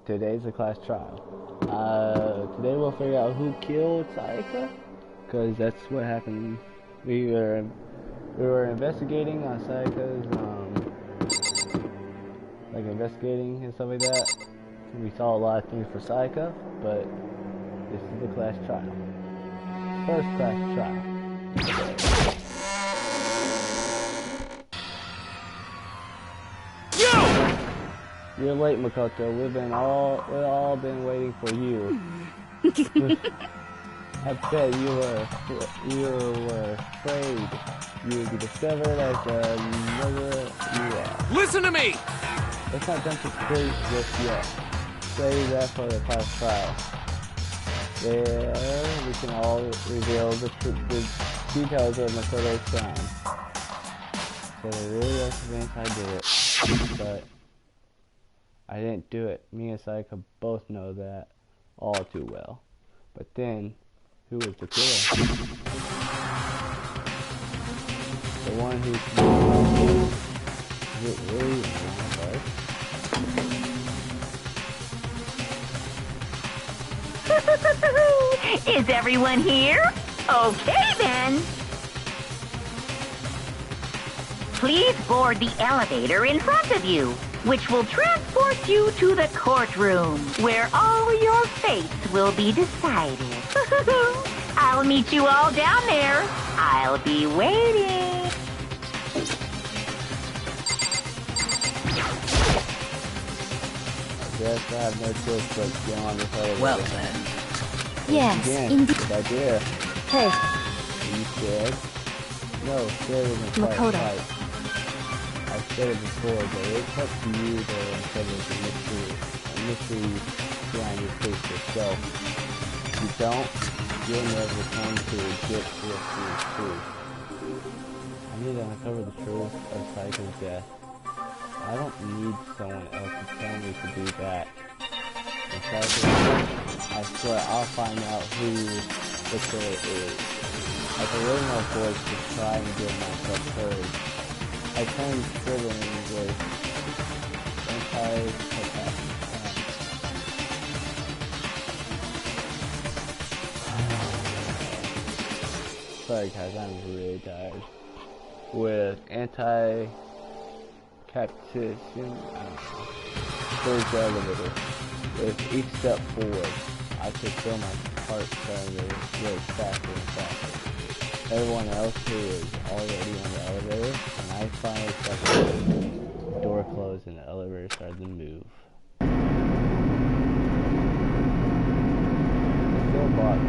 today's a class trial. Today we'll figure out who killed Sayaka, because that's what happened. We were investigating on Sayaka's, like investigating and stuff like that. We saw a lot of things for Sayaka, but this is the class trial. First class trial. You're late, Makoto. We've all been waiting for you. I bet you were afraid you would be discovered as a murderer you are. Listen to me! Let's not jump to conclusions just yet. Save that for the class trial. There, we can all reveal the details of Makoto's crime. So they really are convinced I did it, but I didn't do it. Me and Sayaka both know that all too well. But then, who was the killer? The one who's is it really one of us? Is everyone here? Okay then. Please board the elevator in front of you, which will transport you to the courtroom, where all your fates will be decided. I'll meet you all down there. I'll be waiting. I guess I have no choice but to get on this elevator. Well then. Yes, indeed. Good idea. Hey. Are you scared? No, scared isn't quite Makoto. right. I've said it before, but it's up to you to uncover the mystery behind your face yourself. If you don't, you'll never come to get to the truth. I need to uncover the truth of Sayaka's death. I don't need someone else to tell me to do that. Besides, I swear I'll find out who the killer is. I can raise my voice to try and get myself heard. I turned scribbling with anti-capacity. Sorry guys, I'm really tired. With anti-captation, towards the elevator. With each step forward, I could feel my heart starting to race faster and faster. Everyone else who was already on the elevator, and I finally stepped in. The door closed and the elevator started to move. The still box was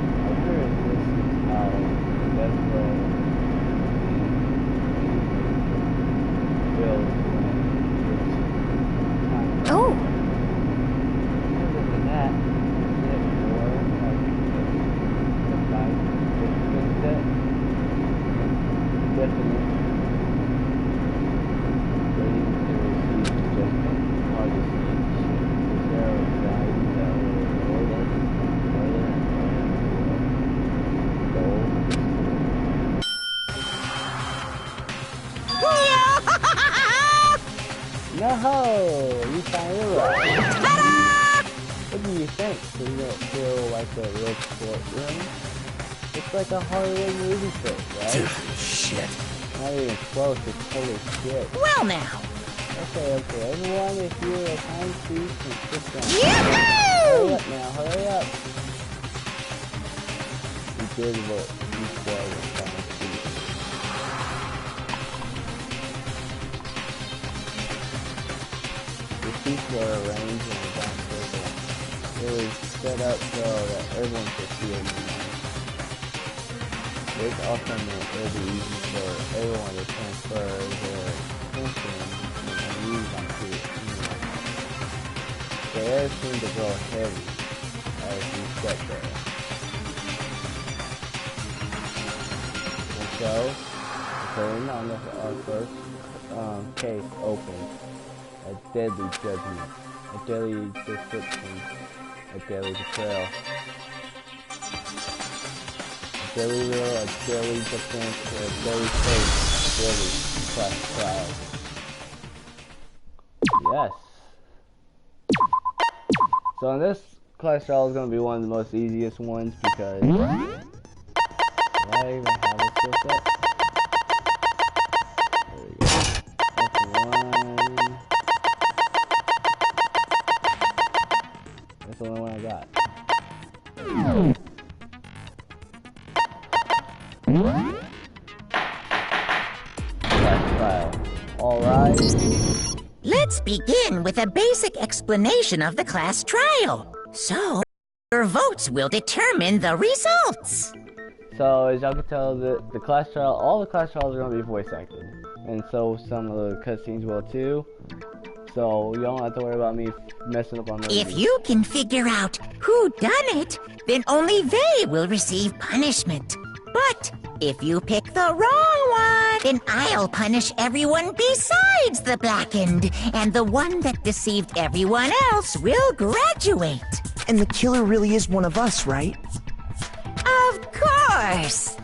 I wonder if this is how Vespa feels when it's time. Oh! Other than that, definite waiting to receive judgment, hard to see shit. Is there a value that will reward us further and further goal? No! You finally right. What do you think? Does it feel like a real courtroom? It's like a Hollywood movie trip, right? Shit. Not even close, it's holy shit. Well now. Okay, everyone, if you're a time thief, can sit down. Yahoo! Hurry up now, hurry up. You did what you said was time thief. The seats were arranged in a round circle. It was set up so that everyone could see it. This also meant it would be easy for everyone to transfer their attention and use onto it. The air seemed to grow heavy as we sat there. And so, the curtain on our first case opened. A deadly judgment, a deadly description, a deadly betrayal. Daily will, a daily defense, a daily faith, a daily class trial. Yes. So in this class trial is going to be one of the most easiest ones because do I even have a skill set? There we go. That's one. That's the only one I got. Class trial. Alright. Let's begin with a basic explanation of the class trial. So, your votes will determine the results. So, as y'all can tell, the class trial, all the class trials are going to be voice acted. And so, some of the cutscenes will too. So, you don't have to worry about me messing up on those. If you can figure out who done it, then only they will receive punishment. But if you pick the wrong one, then I'll punish everyone besides the blackened, and the one that deceived everyone else will graduate. And the killer really is one of us, right? Of course!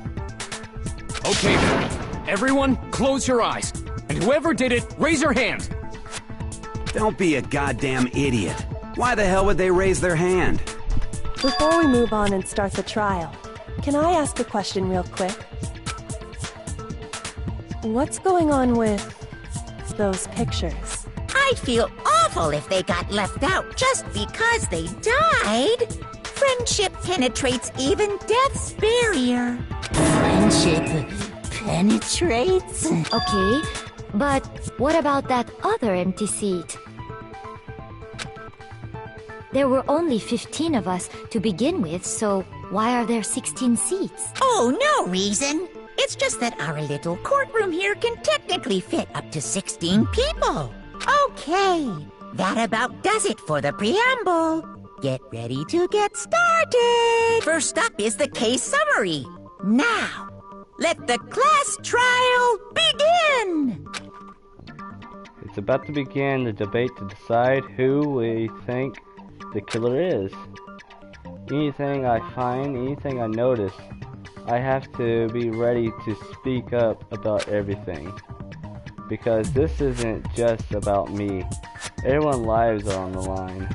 Okay then, everyone close your eyes, and whoever did it, raise your hand! Don't be a goddamn idiot. Why the hell would they raise their hand? Before we move on and start the trial, can I ask a question real quick? What's going on with those pictures? I'd feel awful if they got left out just because they died. Friendship penetrates even death's barrier. Friendship penetrates? Okay, but what about that other empty seat? There were only 15 of us to begin with, so why are there 16 seats? Oh, no reason. It's just that our little courtroom here can technically fit up to 16 people. Okay, that about does it for the preamble. Get ready to get started. First up is the case summary. Now, let the class trial begin. It's about to begin the debate to decide who we think the killer is. Anything I find, anything I notice, I have to be ready to speak up about everything. Because this isn't just about me. Everyone's lives are on the line.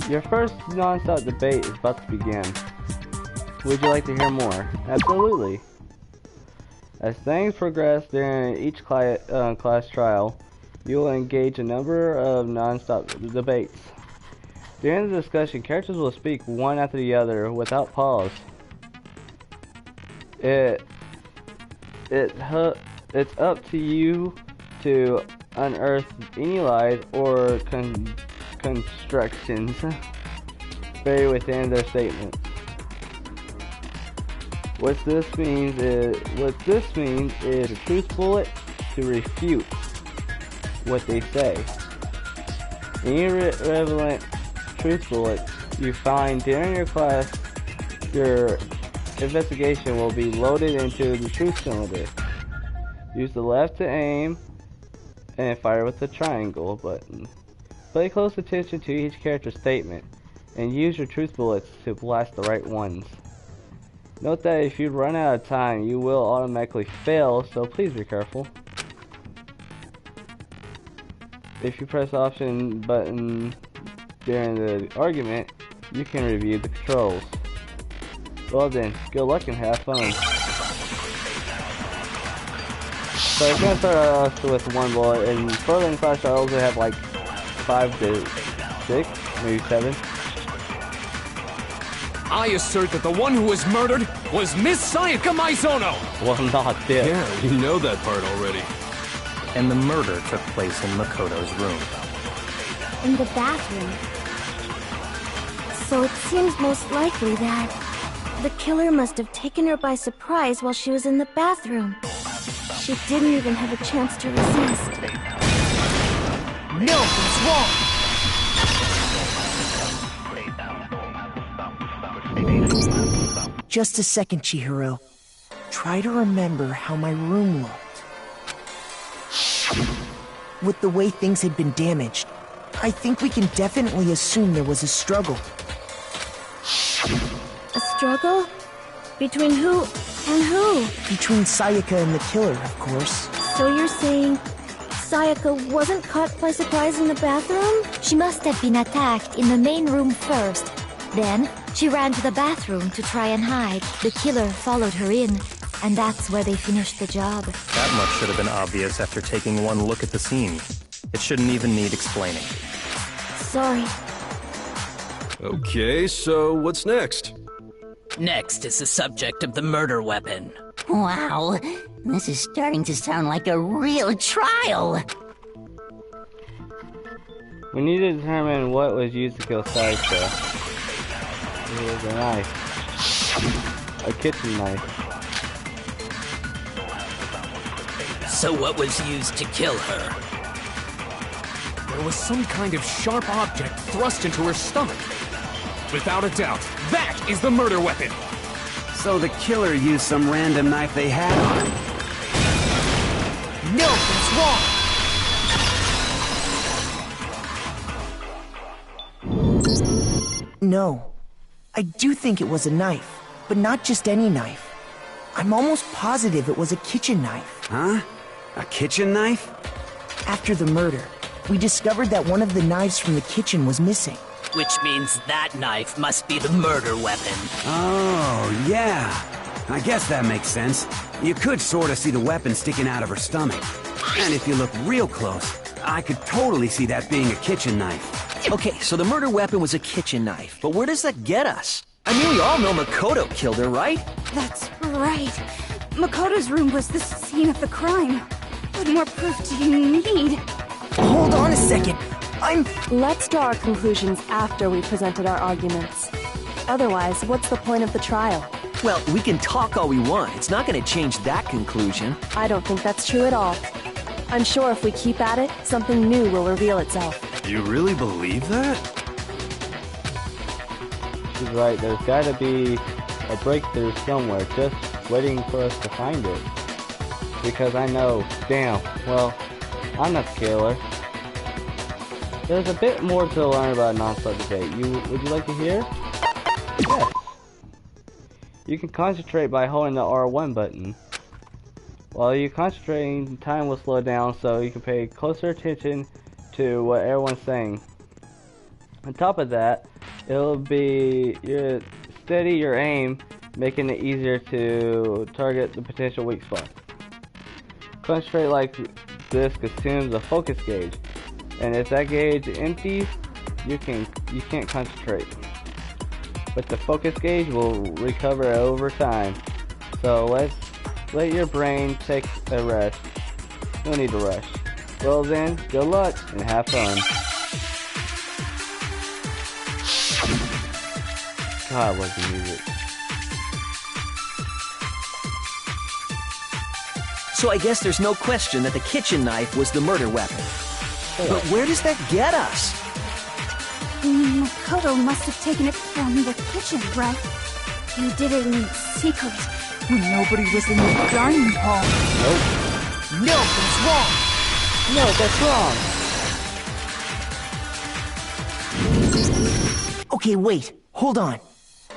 Your first non-stop debate is about to begin. Would you like to hear more? Absolutely. As things progress during each class trial, you will engage a number of non-stop debates. During the discussion, characters will speak one after the other without pause. It's up to you to unearth any lies or constructions buried within their statements. What this means is a truth bullet to refute what they say. Any relevant truth bullets you find during your class, your investigation will be loaded into the truth cylinder. Use the left to aim and fire with the triangle button. Pay close attention to each character's statement and use your truth bullets to blast the right ones. Note that if you run out of time, you will automatically fail, so please be careful. If you press the option button during the argument, you can review the controls. Well then, good luck and have fun. So it's gonna start off with one bullet, and further in class trials they have like 5 to 6, maybe 7. I assert that the one who was murdered was Miss Sayaka Maizono! Well, not this. Yeah, you know that part already. And the murder took place in Makoto's room. In the bathroom. So it seems most likely that the killer must have taken her by surprise while she was in the bathroom. She didn't even have a chance to resist. No, that's wrong! Just a second, Chihiro. Try to remember how my room looked. With the way things had been damaged, I think we can definitely assume there was a struggle. A struggle? Between who And who? Between Sayaka and the killer, of course. So you're saying Sayaka wasn't caught by surprise in the bathroom? She must have been attacked in the main room first. Then, she ran to the bathroom to try and hide. The killer followed her in, and that's where they finished the job. That much should have been obvious after taking one look at the scene. It shouldn't even need explaining. Sorry. Okay, so what's next? Next is the subject of the murder weapon. Wow, this is starting to sound like a real trial. We need to determine what was used to kill Sayaka. It was a knife. A kitchen knife. So what was used to kill her? There was some kind of sharp object thrust into her stomach. Without a doubt, that is the murder weapon! So the killer used some random knife they had on him. No, that's wrong! No. I do think it was a knife, but not just any knife. I'm almost positive it was a kitchen knife. Huh? A kitchen knife? After the murder, we discovered that one of the knives from the kitchen was missing. Which means that knife must be the murder weapon. Oh, yeah. I guess that makes sense. You could sort of see the weapon sticking out of her stomach. And if you look real close, I could totally see that being a kitchen knife. Okay, so the murder weapon was a kitchen knife, but where does that get us? I mean, we all know Makoto killed her, right? That's right. Makoto's room was the scene of the crime. What more proof do you need? Hold on a second. Let's draw our conclusions after we've presented our arguments. Otherwise, what's the point of the trial? Well, we can talk all we want. It's not going to change that conclusion. I don't think that's true at all. I'm sure if we keep at it, something new will reveal itself. You really believe that? She's right, there's gotta be a breakthrough somewhere, just waiting for us to find it. Because I know, damn, well, I'm not the killer. There's a bit more to learn about non-stop debate. Would you like to hear? Yes. You can concentrate by holding the R1 button. While you're concentrating, time will slow down so you can pay closer attention to what everyone's saying. On top of that, it'll be steady your aim, making it easier to target the potential weak spot. Concentrate like this consumes a focus gauge, and if that gauge empties, you can't concentrate. But the focus gauge will recover over time. So let your brain take a rest. No need to rush. Well then, good luck and have fun. God, I love the music. So I guess there's no question that the kitchen knife was the murder weapon. But where does that get us? Makoto must have taken it from the kitchen, right? He did it in secret. When nobody was in the dining hall. Nope. No, that's wrong! No, that's wrong. Okay, wait. Hold on.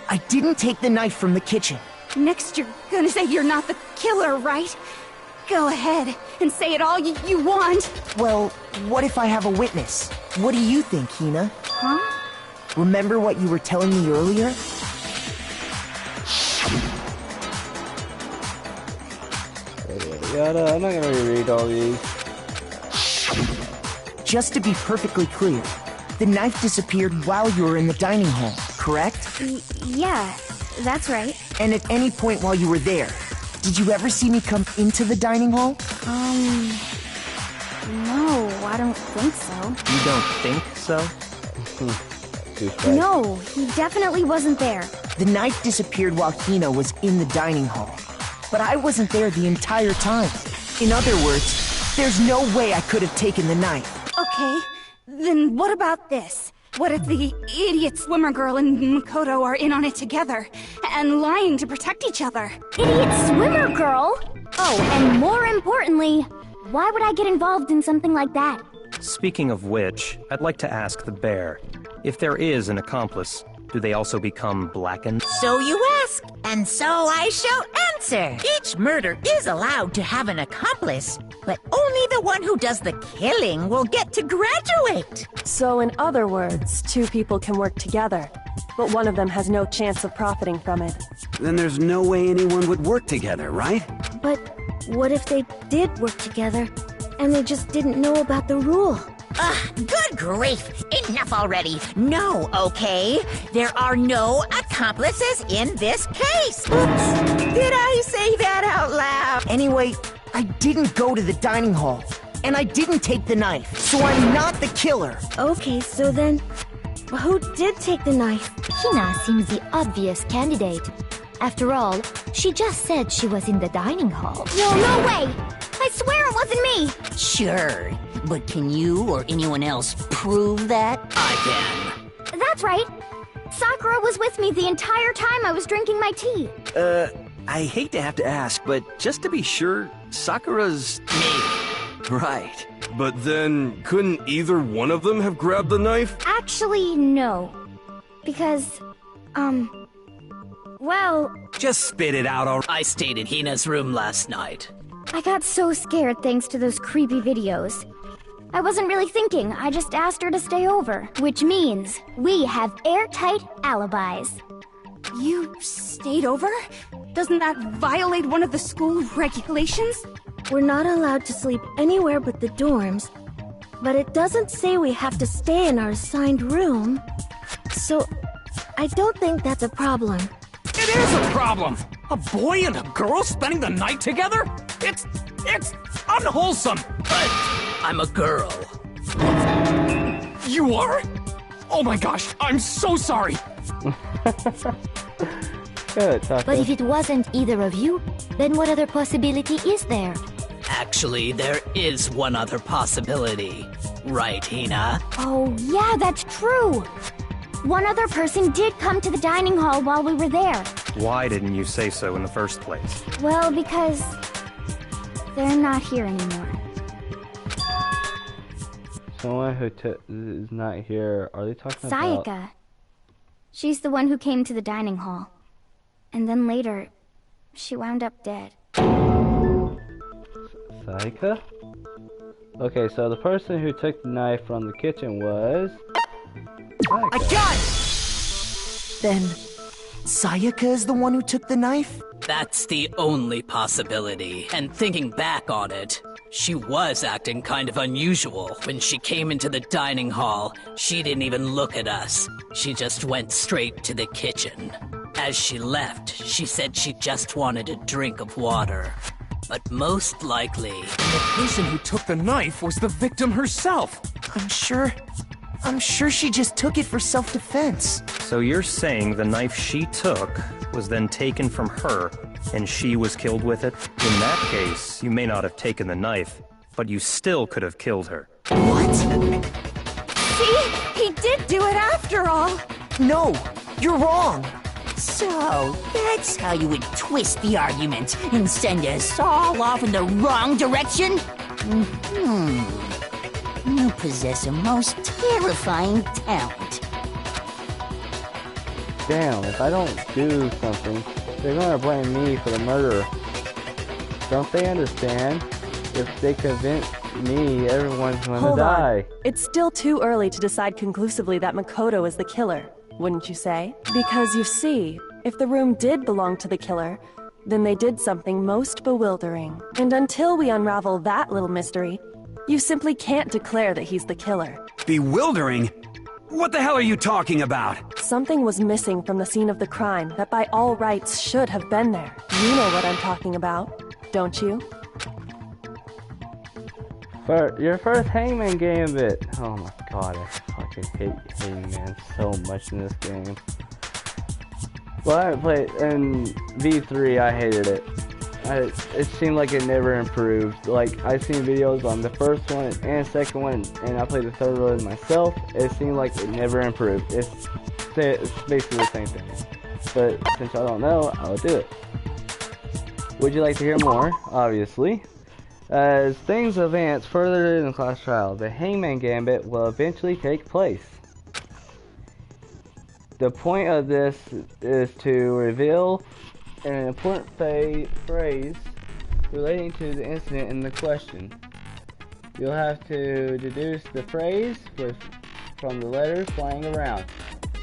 I didn't take the knife from the kitchen. Next you're gonna say you're not the killer, right? Go ahead and say it all you want. Well, what if I have a witness? What do you think, Hina? Huh? Remember what you were telling me earlier? I'm not gonna reread all these. Just to be perfectly clear, the knife disappeared while you were in the dining hall, correct? Yeah, that's right. And at any point while you were there, did you ever see me come into the dining hall? No, I don't think so. You don't think so? No, he definitely wasn't there. The knife disappeared while Hina was in the dining hall. But I wasn't there the entire time. In other words, there's no way I could have taken the knife. Okay, then what about this? What if the idiot swimmer girl and Makoto are in on it together, and lying to protect each other? Idiot swimmer girl? Oh, and more importantly, why would I get involved in something like that? Speaking of which, I'd like to ask the bear, if there is an accomplice, Do they also become blackened? So you ask, and so I shall answer. Each murder is allowed to have an accomplice, but only the one who does the killing will get to graduate. So in other words, two people can work together, but one of them has no chance of profiting from it. Then there's no way anyone would work together, right? But what if they did work together, and they just didn't know about the rule? Ugh, good grief! Enough already! No, okay? There are no accomplices in this case! Oops! Did I say that out loud? Anyway, I didn't go to the dining hall, and I didn't take the knife, so I'm not the killer. Okay, so then, who did take the knife? Hina seems the obvious candidate. After all, she just said she was in the dining hall. No way! I swear it wasn't me! Sure, but can you or anyone else prove that? I can. That's right. Sakura was with me the entire time I was drinking my tea. I hate to have to ask, but just to be sure, Sakura's... Me. Right. But then, couldn't either one of them have grabbed the knife? Actually, no. Because, well... Just spit it out already. I stayed in Hina's room last night. I got so scared thanks to those creepy videos. I wasn't really thinking, I just asked her to stay over. Which means, we have airtight alibis. You stayed over? Doesn't that violate one of the school regulations? We're not allowed to sleep anywhere but the dorms, but it doesn't say we have to stay in our assigned room. So, I don't think that's a problem. It is a problem! A boy and a girl spending the night together? It's unwholesome! But I'm a girl. You are? Oh my gosh, I'm so sorry! Good, Taka. But if it wasn't either of you, then what other possibility is there? Actually, there is one other possibility. Right, Hina? Oh, yeah, that's true! One other person did come to the dining hall while we were there. Why didn't you say so in the first place? Well, because... they're not here anymore. Someone who is not here. Are they talking about... Sayaka. She's the one who came to the dining hall. And then later, she wound up dead. Sayaka? Okay, so the person who took the knife from the kitchen was... Sayaka. I got it! Then, Sayaka is the one who took the knife? That's the only possibility. And thinking back on it, she was acting kind of unusual. When she came into the dining hall, she didn't even look at us. She just went straight to the kitchen. As she left, she said she just wanted a drink of water. But most likely... The person who took the knife was the victim herself! I'm sure she just took it for self-defense. So you're saying the knife she took was then taken from her, and she was killed with it? In that case, you may not have taken the knife, but you still could have killed her. What? See? He did do it after all! No, you're wrong. So, that's how you would twist the argument and send us all off in the wrong direction? You possess a most terrifying talent. Damn, if I don't do something, they're gonna blame me for the murder. Don't they understand? If they convince me, everyone's gonna Hold die. on. It's still too early to decide conclusively that Makoto is the killer, wouldn't you say? Because you see, if the room did belong to the killer, then they did something most bewildering. And until we unravel that little mystery, you simply can't declare that he's the killer. Bewildering? What the hell are you talking about? Something was missing from the scene of the crime that by all rights should have been there. You know what I'm talking about, don't you? For your first Hangman Gambit. Oh my god, I fucking hate Hangman so much in this game. Well, I played in V3, I hated it. It seemed like it never improved. Like, I've seen videos on the first one and second one, and I played the third one myself. It seemed like it never improved. It's basically the same thing. But since I don't know, I'll do it. Would you like to hear more? Obviously. As things advance further in the class trial, the Hangman Gambit will eventually take place. The point of this is to reveal an important phrase relating to the incident in the question. You'll have to deduce the phrase from the letters flying around,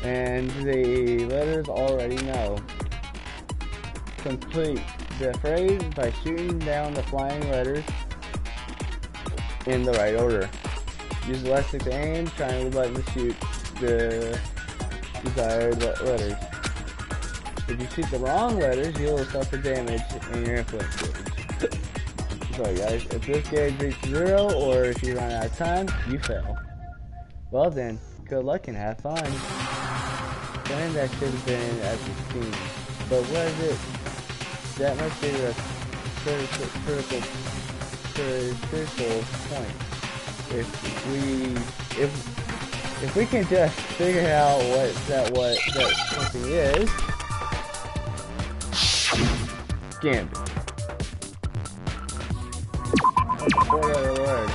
and the letters already know. Complete the phrase by shooting down the flying letters in the right order. Use the elastic to aim, triangle button to shoot the desired letters. If you shoot the wrong letters, you'll suffer damage in your influence gauge. Sorry guys, if this gauge reaches 0 or if you run out of time, you fail. Well then, good luck and have fun. Something that should have been at the scene. But was it? That must be the critical point. If we can just figure out what that something is, Gambit. That's 4-letter word.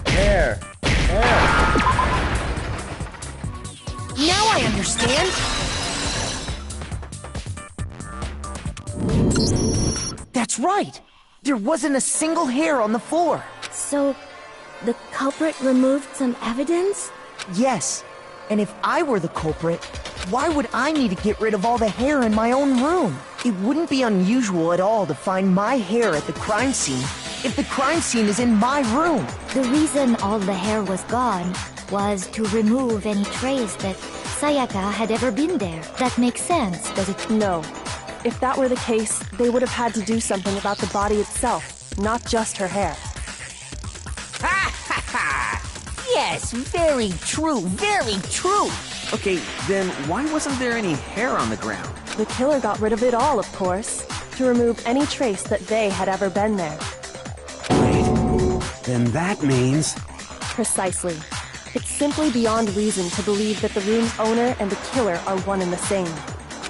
Hair. Now I understand. That's right. There wasn't a single hair on the floor. So, the culprit removed some evidence? Yes. And if I were the culprit, why would I need to get rid of all the hair in my own room? It wouldn't be unusual at all to find my hair at the crime scene if the crime scene is in my room. The reason all the hair was gone was to remove any trace that Sayaka had ever been there. That makes sense, does it? No. If that were the case, they would have had to do something about the body itself, not just her hair. Ha ha ha! Yes, very true, very true! Okay, then why wasn't there any hair on the ground? The killer got rid of it all, of course, to remove any trace that they had ever been there. Wait, then that means... Precisely. It's simply beyond reason to believe that the room's owner and the killer are one and the same.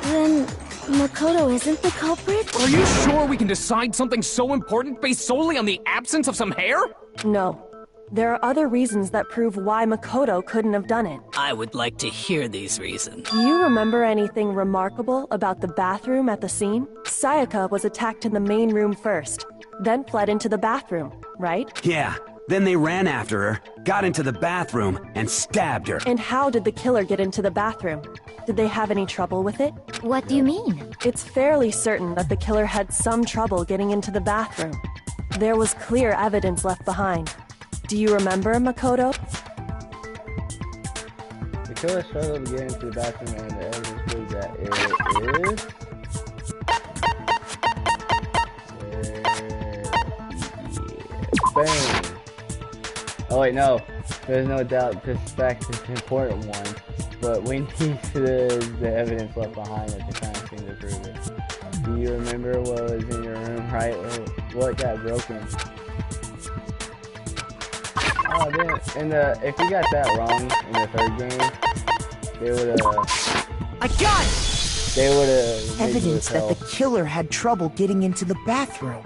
Then Makoto isn't the culprit? Are you sure we can decide something so important based solely on the absence of some hair? No. There are other reasons that prove why Makoto couldn't have done it. I would like to hear these reasons. Do you remember anything remarkable about the bathroom at the scene? Sayaka was attacked in the main room first, then fled into the bathroom, right? Yeah, then they ran after her, got into the bathroom, and stabbed her. And how did the killer get into the bathroom? Did they have any trouble with it? What do you mean? It's fairly certain that the killer had some trouble getting into the bathroom. There was clear evidence left behind. Do you remember, Makoto? The killer struggled to get into the bathroom and the evidence proves that it is... Bang! Oh wait, no. There's no doubt this fact is an important one. But we need the evidence left behind at the crime scene to prove it. Do you remember what was in your room, right? What got broken? Oh, then, if you got that wrong in the third game, they would have... I got it! They would have... Evidence that the killer had trouble getting into the bathroom.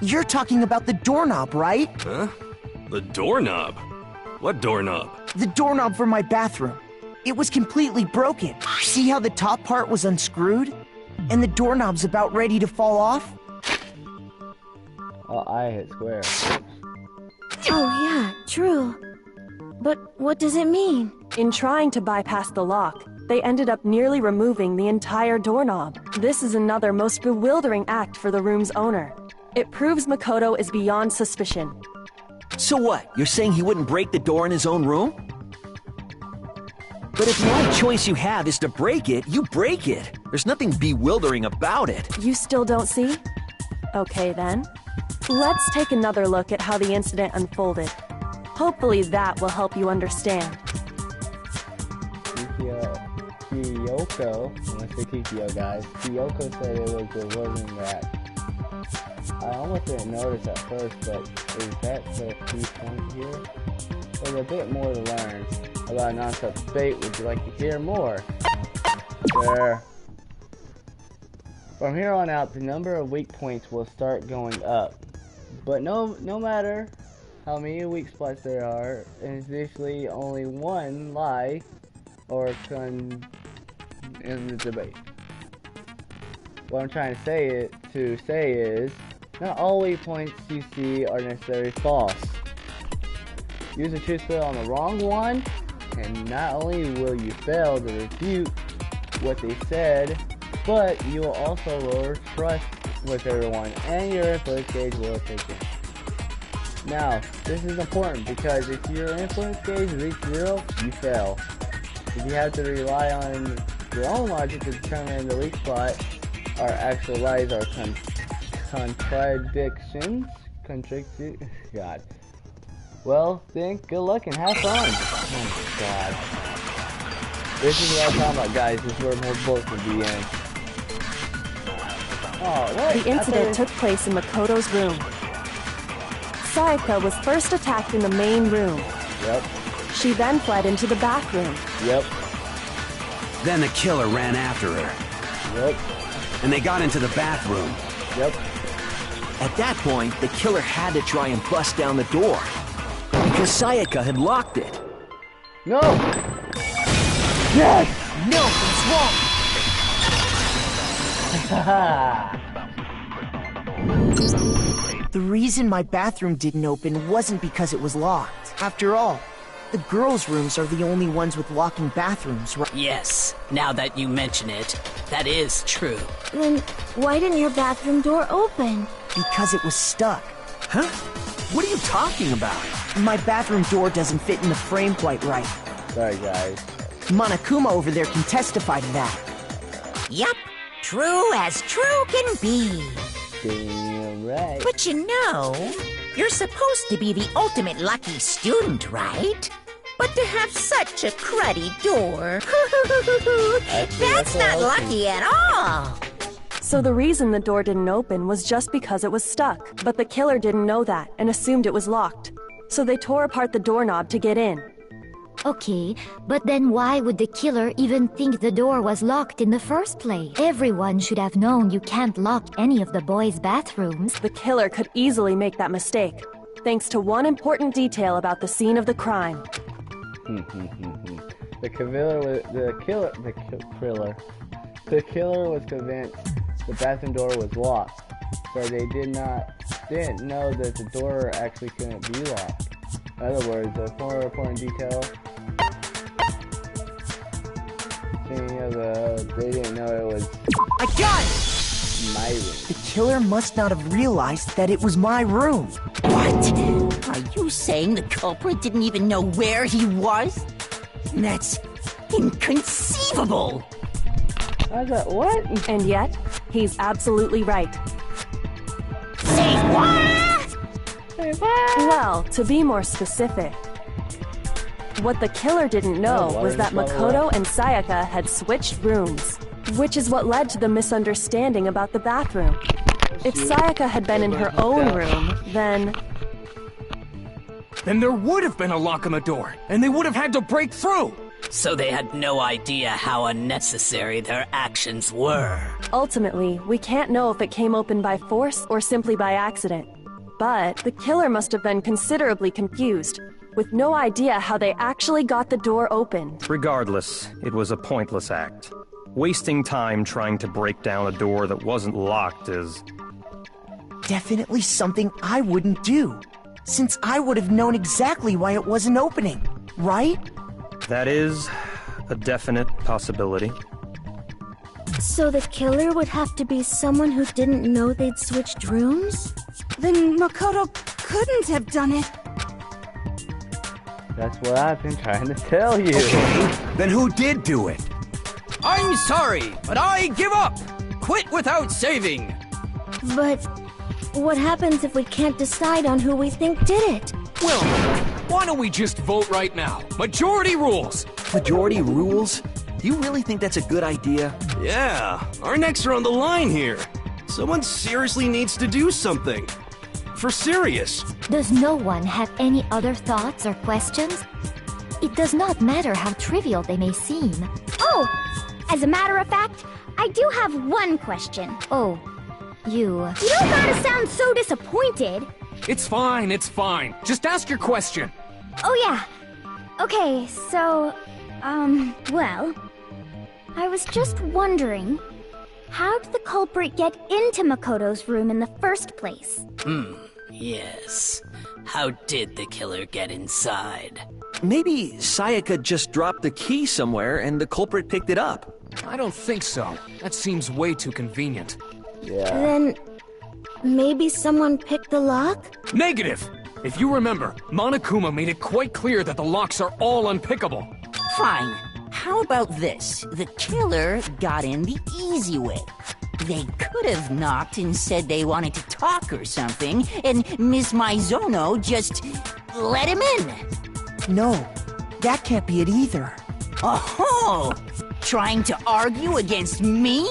You're talking about the doorknob, right? Huh? The doorknob? What doorknob? The doorknob for my bathroom. It was completely broken. See how the top part was unscrewed? And the doorknob's about ready to fall off? Oh, I hit square. Oh yeah, true. But what does it mean? In trying to bypass the lock, they ended up nearly removing the entire doorknob. This is another most bewildering act for the room's owner. It proves Makoto is beyond suspicion. So what? You're saying he wouldn't break the door in his own room? But if the only choice you have is to break it, you break it. There's nothing bewildering about it. You still don't see? Okay then. Let's take another look at how the incident unfolded. Hopefully that will help you understand. Kyoko, I'm gonna say Kikyo, guys. Kyoko said it wasn't that. I almost didn't notice at first, but is that the key point here? There's a bit more to learn about non-such fate. Would you like to hear more? Sure. From here on out, the number of weak points will start going up. But no matter how many weak spots there are, it's usually only one lie or in the debate. What I'm trying to say is, not all weak points you see are necessarily false. Use a truth spell on the wrong one, and not only will you fail to refute what they said, but you will also lower trust with everyone, and your influence gauge will take in. Now, this is important because if your influence gauge reaches 0, you fail. If you have to rely on your own logic to determine the weak spot, or actual lies or contradictions, God. Well, then, good luck and have fun. Oh my god. This is what I'm talking about, guys. This is where more bullets would be in. Oh, what? The incident took place in Makoto's room. Sayaka was first attacked in the main room. Yep. She then fled into the back room. Yep. Then the killer ran after her. Yep. And they got into the bathroom. Yep. At that point, the killer had to try and bust down the door. Because Sayaka had locked it. No! Yes! No, it's wrong! The reason my bathroom didn't open wasn't because it was locked. After all, the girls' rooms are the only ones with locking bathrooms, right? Yes, now that you mention it, that is true. Then why didn't your bathroom door open? Because it was stuck. Huh? What are you talking about? My bathroom door doesn't fit in the frame quite right. Sorry, guys. Monokuma over there can testify to that. Yup, true as true can be. Damn right. But you know, you're supposed to be the ultimate lucky student, right? But to have such a cruddy door, that's not lucky at all. So the reason the door didn't open was just because it was stuck. But the killer didn't know that and assumed it was locked. So they tore apart the doorknob to get in. Okay, but then why would the killer even think the door was locked in the first place? Everyone should have known you can't lock any of the boys' bathrooms. The killer could easily make that mistake, thanks to one important detail about the scene of the crime. The killer was convinced the bathroom door was locked, so they didn't know that the door actually couldn't be locked. In other words, the more important detail, they didn't know it was I got it! my room. The killer must not have realized that it was my room. What? Are you saying the culprit didn't even know where he was? That's inconceivable! I was like, what? And yet, he's absolutely right. Say what? Say what? Well, to be more specific, what the killer didn't know was that Makoto and Sayaka had switched rooms, which is what led to the misunderstanding about the bathroom. If Sayaka had been in her own room, then there would have been a lock on the door, and they would have had to break through! So they had no idea how unnecessary their actions were. Ultimately, we can't know if it came open by force or simply by accident. But the killer must have been considerably confused, with no idea how they actually got the door open. Regardless, it was a pointless act. Wasting time trying to break down a door that wasn't locked is Definitely something I wouldn't do, since I would have known exactly why it wasn't opening, right? That is a definite possibility. So the killer would have to be someone who didn't know they'd switched rooms? Then Makoto couldn't have done it. That's what I've been trying to tell you. Okay, then who did do it? I'm sorry, but I give up! Quit without saving! But what happens if we can't decide on who we think did it? Well, why don't we just vote right now? Majority rules! Majority rules? You really think that's a good idea? Yeah, our necks are on the line here. Someone seriously needs to do something. For serious. Does no one have any other thoughts or questions? It does not matter how trivial they may seem. Oh, as a matter of fact, I do have one question. Oh, you... You don't gotta sound so disappointed. It's fine, it's fine. Just ask your question. Oh yeah. Okay, so, well, I was just wondering, how did the culprit get into Makoto's room in the first place? Yes. How did the killer get inside? Maybe Sayaka just dropped the key somewhere and the culprit picked it up. I don't think so. That seems way too convenient. Yeah. Then, maybe someone picked the lock? Negative! If you remember, Monokuma made it quite clear that the locks are all unpickable. Fine. How about this? The killer got in the easy way. They could have knocked and said they wanted to talk or something, and Miss Maizono just let him in. No, that can't be it either. Oh, trying to argue against me?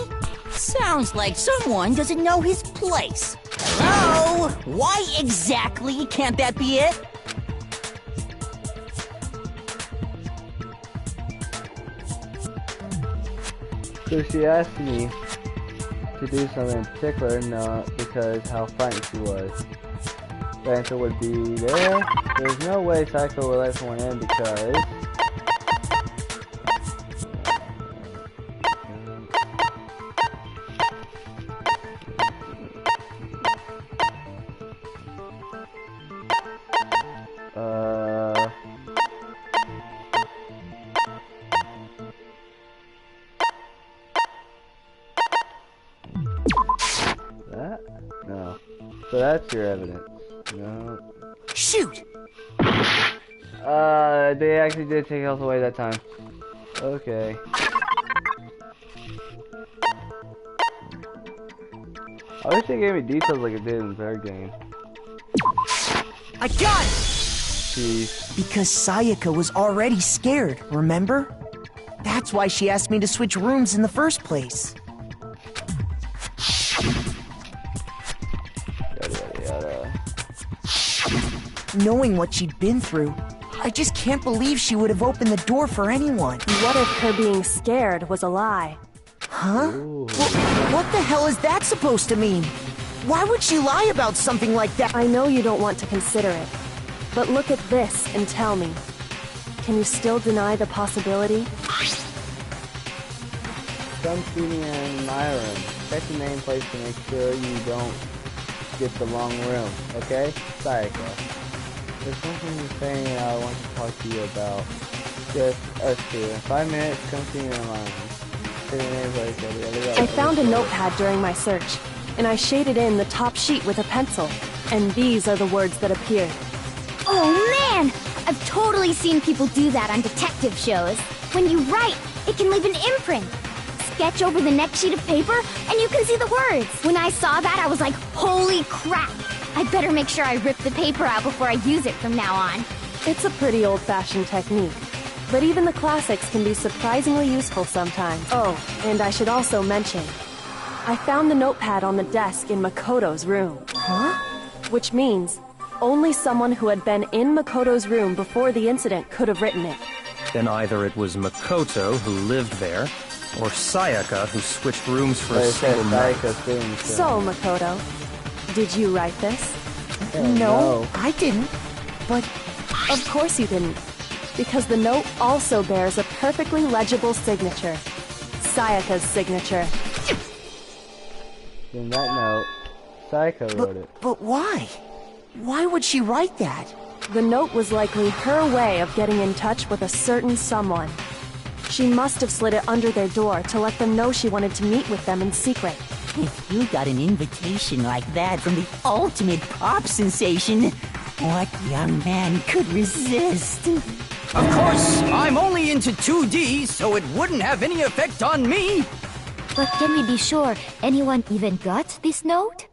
Sounds like someone doesn't know his place. Hello? Why exactly can't that be it? So she asked me to do something in particular, not because how frightened she was. The answer would be there's no way Psycho would let someone in because no. So that's your evidence. No. Shoot! They actually did take health away that time. Okay. I wish they gave me details like it did in the third game. I got it! Jeez. Because Sayaka was already scared, remember? That's why she asked me to switch rooms in the first place. Knowing what she'd been through, I just can't believe she would have opened the door for anyone. What if her being scared was a lie? Huh? Well, what the hell is that supposed to mean? Why would she lie about something like that? I know you don't want to consider it, but look at this and tell me. Can you still deny the possibility? Come see me in my room. Check the nameplate to make sure you don't get the wrong room, okay? Sayaka. There's something you're saying I want to talk to you about. Just us two. In 5 minutes, come see me in my room. I found a notepad during my search, and I shaded in the top sheet with a pencil, and these are the words that appeared. Oh man! I've totally seen people do that on detective shows. When you write, it can leave an imprint. Sketch over the next sheet of paper, and you can see the words. When I saw that, I was like, holy crap! I better make sure I rip the paper out before I use it from now on. It's a pretty old-fashioned technique, but even the classics can be surprisingly useful sometimes. Oh, and I should also mention, I found the notepad on the desk in Makoto's room. Huh? Which means only someone who had been in Makoto's room before the incident could have written it. Then either it was Makoto who lived there, or Sayaka who switched rooms for a single night. So, Makoto, did you write this? No, I didn't. But of course you didn't, because the note also bears a perfectly legible signature. Sayaka's signature. In that note, Sayaka wrote it. But why? Why would she write that? The note was likely her way of getting in touch with a certain someone. She must have slid it under their door to let them know she wanted to meet with them in secret. If you got an invitation like that from the ultimate pop sensation, what young man could resist? Of course, I'm only into 2D, so it wouldn't have any effect on me. But can we be sure anyone even got this note?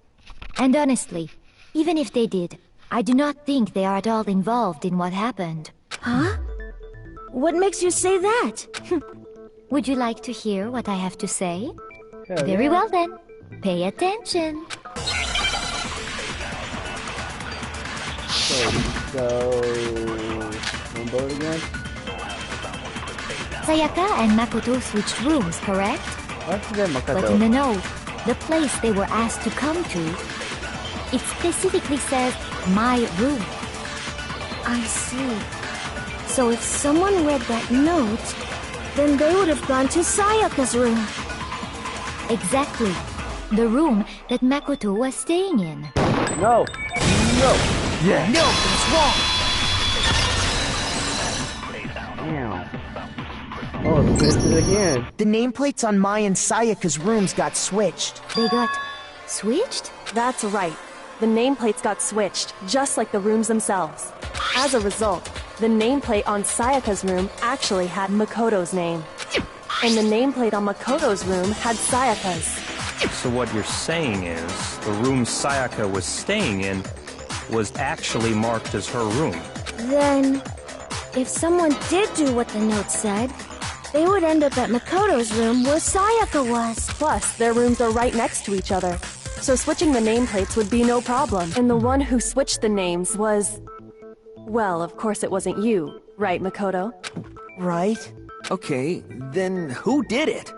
And honestly, even if they did, I do not think they are at all involved in what happened. Huh? What makes you say that? Would you like to hear what I have to say? Yeah, Very well then. Pay attention. So, vote again? Sayaka and Makoto switched rooms, correct? What's the Makoto? But in the note, the place they were asked to come to It specifically says, my room. I see. So if someone read that note, then they would have gone to Sayaka's room. Exactly. The room that Makoto was staying in. No! No! Yeah. No, it's wrong! Damn. Oh, it's missed it again. The nameplates on Mai and Sayaka's rooms got switched. They got switched? That's right. The nameplates got switched, just like the rooms themselves. As a result, the nameplate on Sayaka's room actually had Makoto's name. And the nameplate on Makoto's room had Sayaka's. So what you're saying is, the room Sayaka was staying in was actually marked as her room. Then, if someone did do what the note said, they would end up at Makoto's room where Sayaka was. Plus, their rooms are right next to each other. So switching the nameplates would be no problem. And the one who switched the names was... Well, of course it wasn't you, right, Makoto? Right? Okay, then who did it?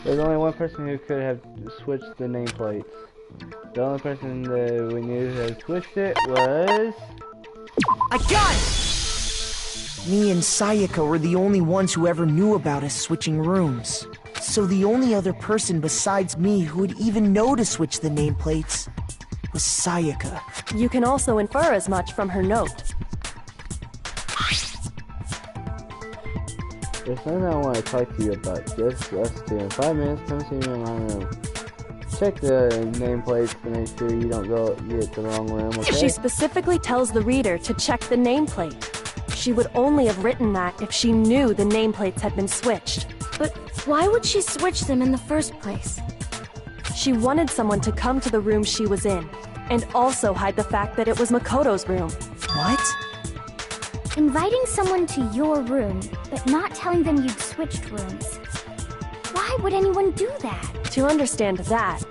There's only one person who could have switched the nameplates. The only person that we knew who had switched it was... I got it! Me and Sayaka were the only ones who ever knew about us switching rooms. So the only other person besides me who would even know to switch the nameplates was Sayaka. You can also infer as much from her note. There's something I want to talk to you about. Just us two. In 5 minutes, come see me in my room. Check the nameplates to make sure you don't get the wrong room, okay? She specifically tells the reader to check the nameplate. She would only have written that if she knew the nameplates had been switched. But why would she switch them in the first place? She wanted someone to come to the room she was in, and also hide the fact that it was Makoto's room. What? Inviting someone to your room, but not telling them you'd switched rooms. Why would anyone do that? To understand that,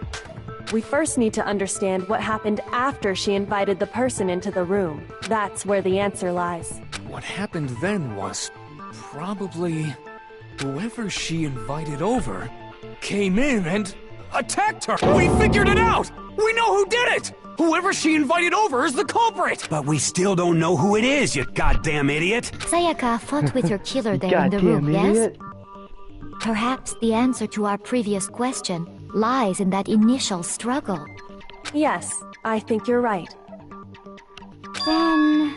we first need to understand what happened after she invited the person into the room. That's where the answer lies. What happened then was probably whoever she invited over came in and attacked her. We figured it out! We know who did it! Whoever she invited over is the culprit! But we still don't know who it is, you goddamn idiot! Sayaka fought with her killer there in the room, yes? Perhaps the answer to our previous question lies in that initial struggle. Yes, I think you're right. Then...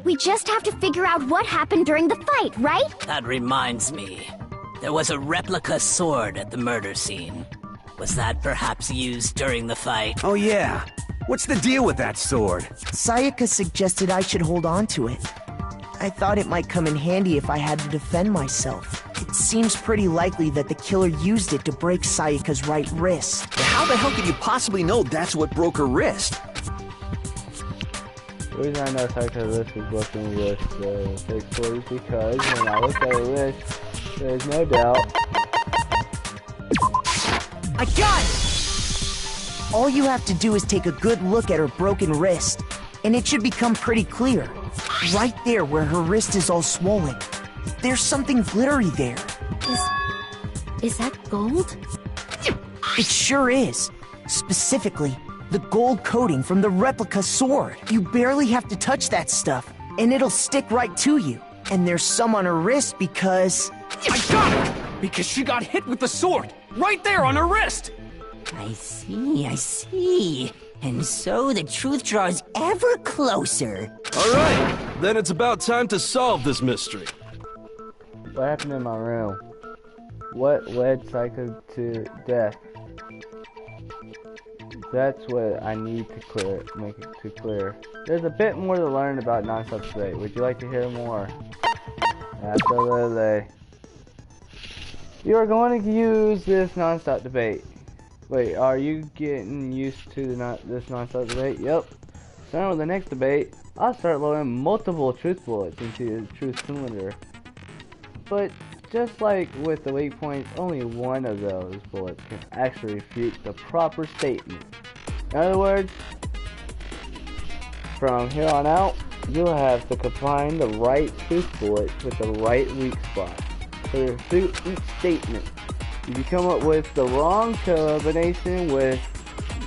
we just have to figure out what happened during the fight, right? That reminds me. There was a replica sword at the murder scene. Was that perhaps used during the fight? Oh yeah. What's the deal with that sword? Sayaka suggested I should hold on to it. I thought it might come in handy if I had to defend myself. It seems pretty likely that the killer used it to break Sayaka's right wrist. But how the hell could you possibly know that's what broke her wrist? The reason I know Sayaka's wrist was broken with the fake sword is because when I looked at her wrist, there's no doubt. I got it! All you have to do is take a good look at her broken wrist, and it should become pretty clear. Right there where her wrist is all swollen. There's something glittery there. Is that gold? It sure is. Specifically, the gold coating from the replica sword. You barely have to touch that stuff, and it'll stick right to you. And there's some on her wrist because... I got it! Because she got hit with the sword! Right there on her wrist! I see. And so the truth draws ever closer. Alright, then it's about time to solve this mystery. What happened in my room? What led Sayaka to death? That's what I need to make it clear. There's a bit more to learn about non-stop debate. Would you like to hear more? Absolutely. You are going to use this non-stop debate. Wait, are you getting used to this non-stop debate? Yep. Starting with the next debate, I'll start loading multiple truth bullets into the truth cylinder. But just like with the weak points, only one of those bullets can actually refute the proper statement. In other words, from here on out, you'll have to combine the right truth bullet with the right weak spot to refute each statement. If you come up with the wrong combination with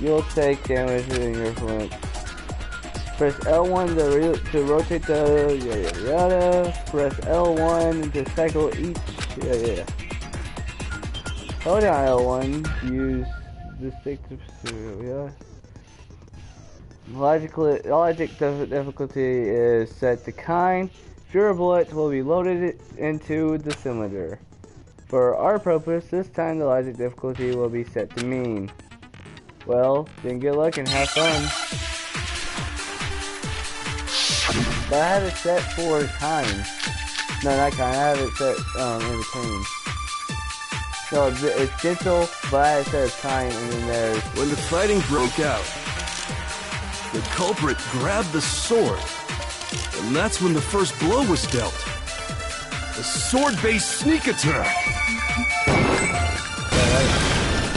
you'll take damage in your flank. Press L1 to rotate the yada yada. Press L1 to cycle each yada. Hold down L1 to use the stick to yeah. Logic difficulty is set to kind. Fewer bullets will be loaded into the cylinder. For our purpose, this time the logic difficulty will be set to mean. Well, then good luck and have fun. But I have it set for kind. No, not kind. I have it set in between. So it's gentle, but I have it set as kind, and then there's... When the fighting broke out, the culprit grabbed the sword, and that's when the first blow was dealt. The sword-based sneak attack.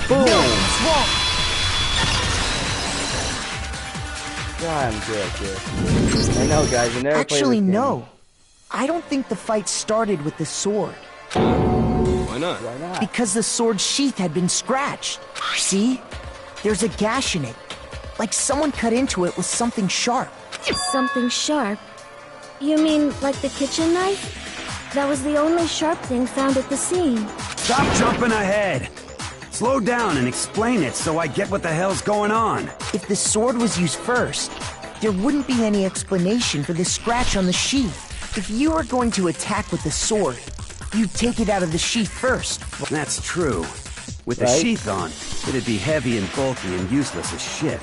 Boom! No, what's wrong? God, I'm good. I know, guys. You never Actually, played this game. no. I don't think the fight started with the sword. Why not? Why not? Because the sword's sheath had been scratched. See? There's a gash in it. Like someone cut into it with something sharp. Something sharp? You mean like the kitchen knife? That was the only sharp thing found at the scene. Stop jumping ahead! Slow down and explain it so I get what the hell's going on. If the sword was used first, there wouldn't be any explanation for the scratch on the sheath. If you were going to attack with the sword, you'd take it out of the sheath first. That's true. With the Right? sheath on, it'd be heavy and bulky and useless as shit.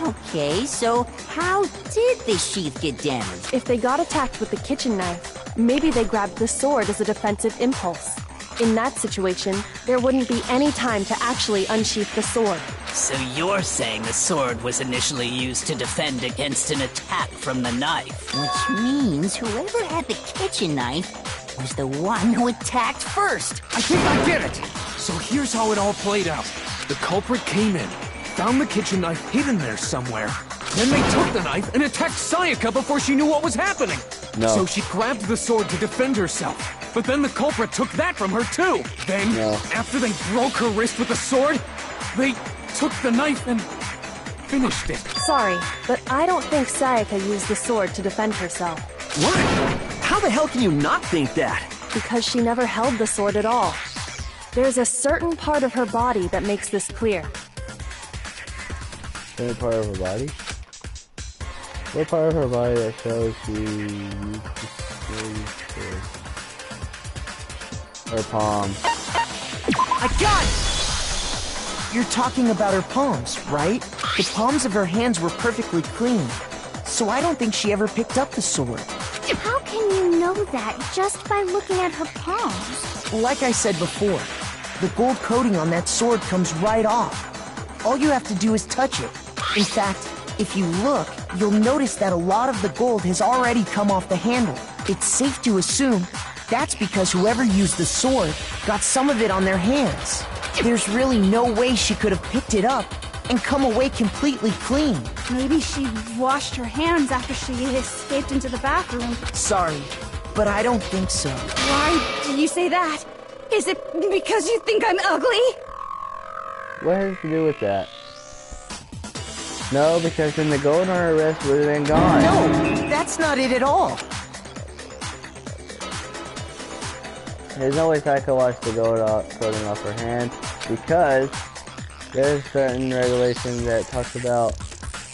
Okay, so how did the sheath get damaged? If they got attacked with the kitchen knife, maybe they grabbed the sword as a defensive impulse. In that situation, there wouldn't be any time to actually unsheath the sword. So you're saying the sword was initially used to defend against an attack from the knife? Which means whoever had the kitchen knife was the one who attacked first. I think I get it! So here's how it all played out. The culprit came in, found the kitchen knife hidden there somewhere. Then they took the knife and attacked Sayaka before she knew what was happening. No. So she grabbed the sword to defend herself. But then the culprit took that from her too. Then, after they broke her wrist with the sword, they took the knife and finished it. Sorry, but I don't think Sayaka used the sword to defend herself. What? How the hell can you not think that? Because she never held the sword at all. There's a certain part of her body that makes this clear. Any part of her body? What part of her body that shows she used the sword? Her palm. I got it! You're talking about her palms, right? The palms of her hands were perfectly clean, so I don't think she ever picked up the sword. How can you know that just by looking at her palms? Like I said before, the gold coating on that sword comes right off. All you have to do is touch it. In fact, if you look, you'll notice that a lot of the gold has already come off the handle. It's safe to assume that's because whoever used the sword got some of it on their hands. There's really no way she could have picked it up and come away completely clean. Maybe she washed her hands after she escaped into the bathroom. Sorry, but I don't think so. Why do you say that? Is it because you think I'm ugly? What has to do with that? No, because then the gold on her wrist would have been gone. No, that's not it at all. There's no way Sayaka washed the gold coating off her hand because there's certain regulation that talks about.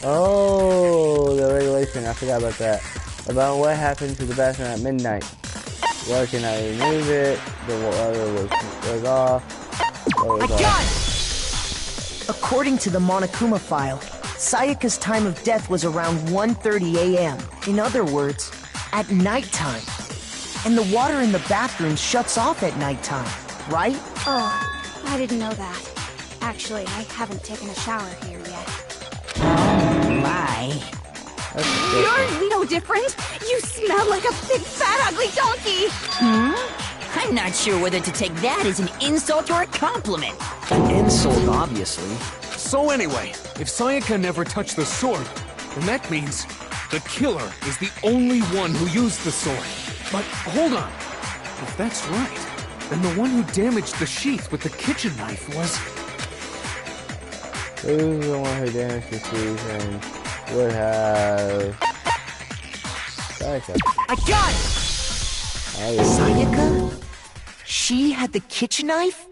Oh, the regulation. I forgot about that. About what happened to the bathroom at midnight. Water cannot remove it. The water was off. I got it! According to the Monokuma file, Sayaka's time of death was around 1:30 a.m. In other words, at nighttime. And the water in the bathroom shuts off at nighttime, right? Oh, I didn't know that. Actually, I haven't taken a shower here yet. My. You're no different. You smell like a big, fat, ugly donkey. I'm not sure whether to take that as an insult or a compliment. An insult, obviously. So anyway, if Sayaka never touched the sword, then that means the killer is the only one who used the sword. But hold on. If that's right, then the one who damaged the sheath with the kitchen knife was... Who's the one who damaged the season would have... Sayaka. I got it! Sayaka? She had the kitchen knife?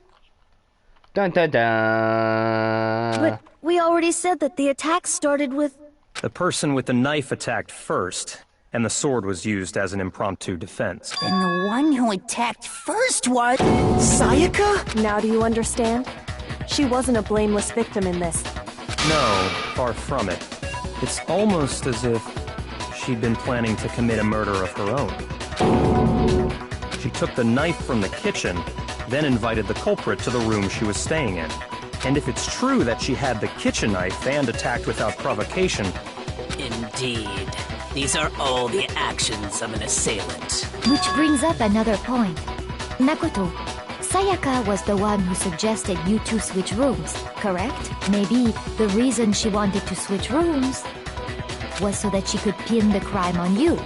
Dun dun dun! But we already said that the attack started with... The person with the knife attacked first, and the sword was used as an impromptu defense. Then the one who attacked first was... Sayaka? Now do you understand? She wasn't a blameless victim in this. No, far from it. It's almost as if she'd been planning to commit a murder of her own. She took the knife from the kitchen, then invited the culprit to the room she was staying in. And if it's true that she had the kitchen knife and attacked without provocation... Indeed. These are all the actions of an assailant. Which brings up another point. Makoto, Sayaka was the one who suggested you two switch rooms, correct? Maybe the reason she wanted to switch rooms was so that she could pin the crime on you.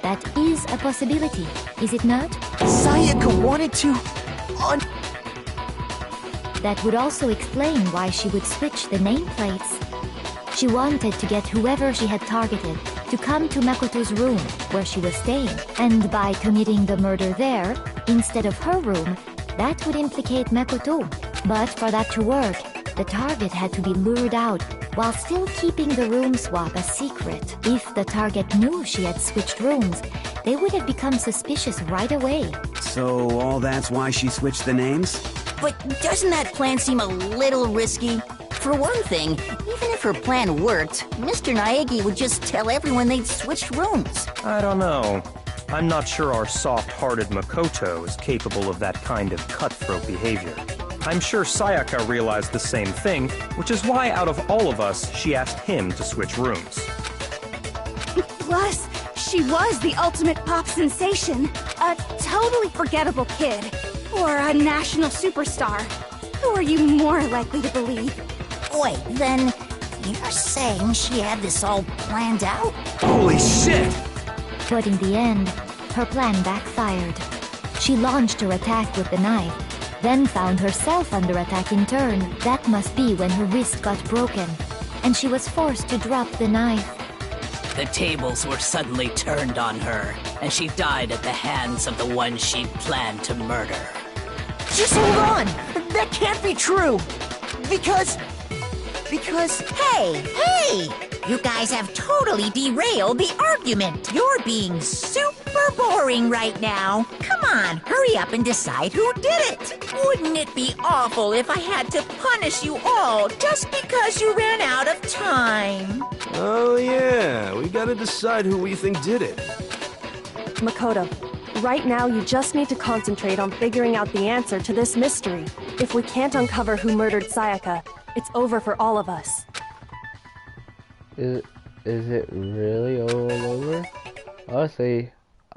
That is a possibility, is it not? Sayaka wanted to... That would also explain why she would switch the nameplates. She wanted to get whoever she had targeted to come to Makoto's room, where she was staying. And by committing the murder there, instead of her room, that would implicate Makoto. But for that to work, the target had to be lured out, while still keeping the room swap a secret. If the target knew she had switched rooms, they would have become suspicious right away. So all that's why she switched the names? But doesn't that plan seem a little risky? For one thing, even if her plan worked, Mr. Naegi would just tell everyone they'd switched rooms. I don't know. I'm not sure our soft-hearted Makoto is capable of that kind of cutthroat behavior. I'm sure Sayaka realized the same thing, which is why out of all of us, she asked him to switch rooms. Plus, she was the ultimate pop sensation. A totally forgettable kid. Or a national superstar. Who are you more likely to believe? Wait, then you're saying she had this all planned out? Holy shit! But in the end, her plan backfired. She launched her attack with the knife, then found herself under attack in turn. That must be when her wrist got broken, and she was forced to drop the knife. The tables were suddenly turned on her, and she died at the hands of the one she'd planned to murder. Just hold on! That can't be true! Because... Hey! You guys have totally derailed the argument. You're being super boring right now. Come on, hurry up and decide who did it. Wouldn't it be awful if I had to punish you all just because you ran out of time? Oh yeah, we gotta decide who we think did it. Makoto, right now you just need to concentrate on figuring out the answer to this mystery. If we can't uncover who murdered Sayaka, it's over for all of us. Is it really all over? Honestly,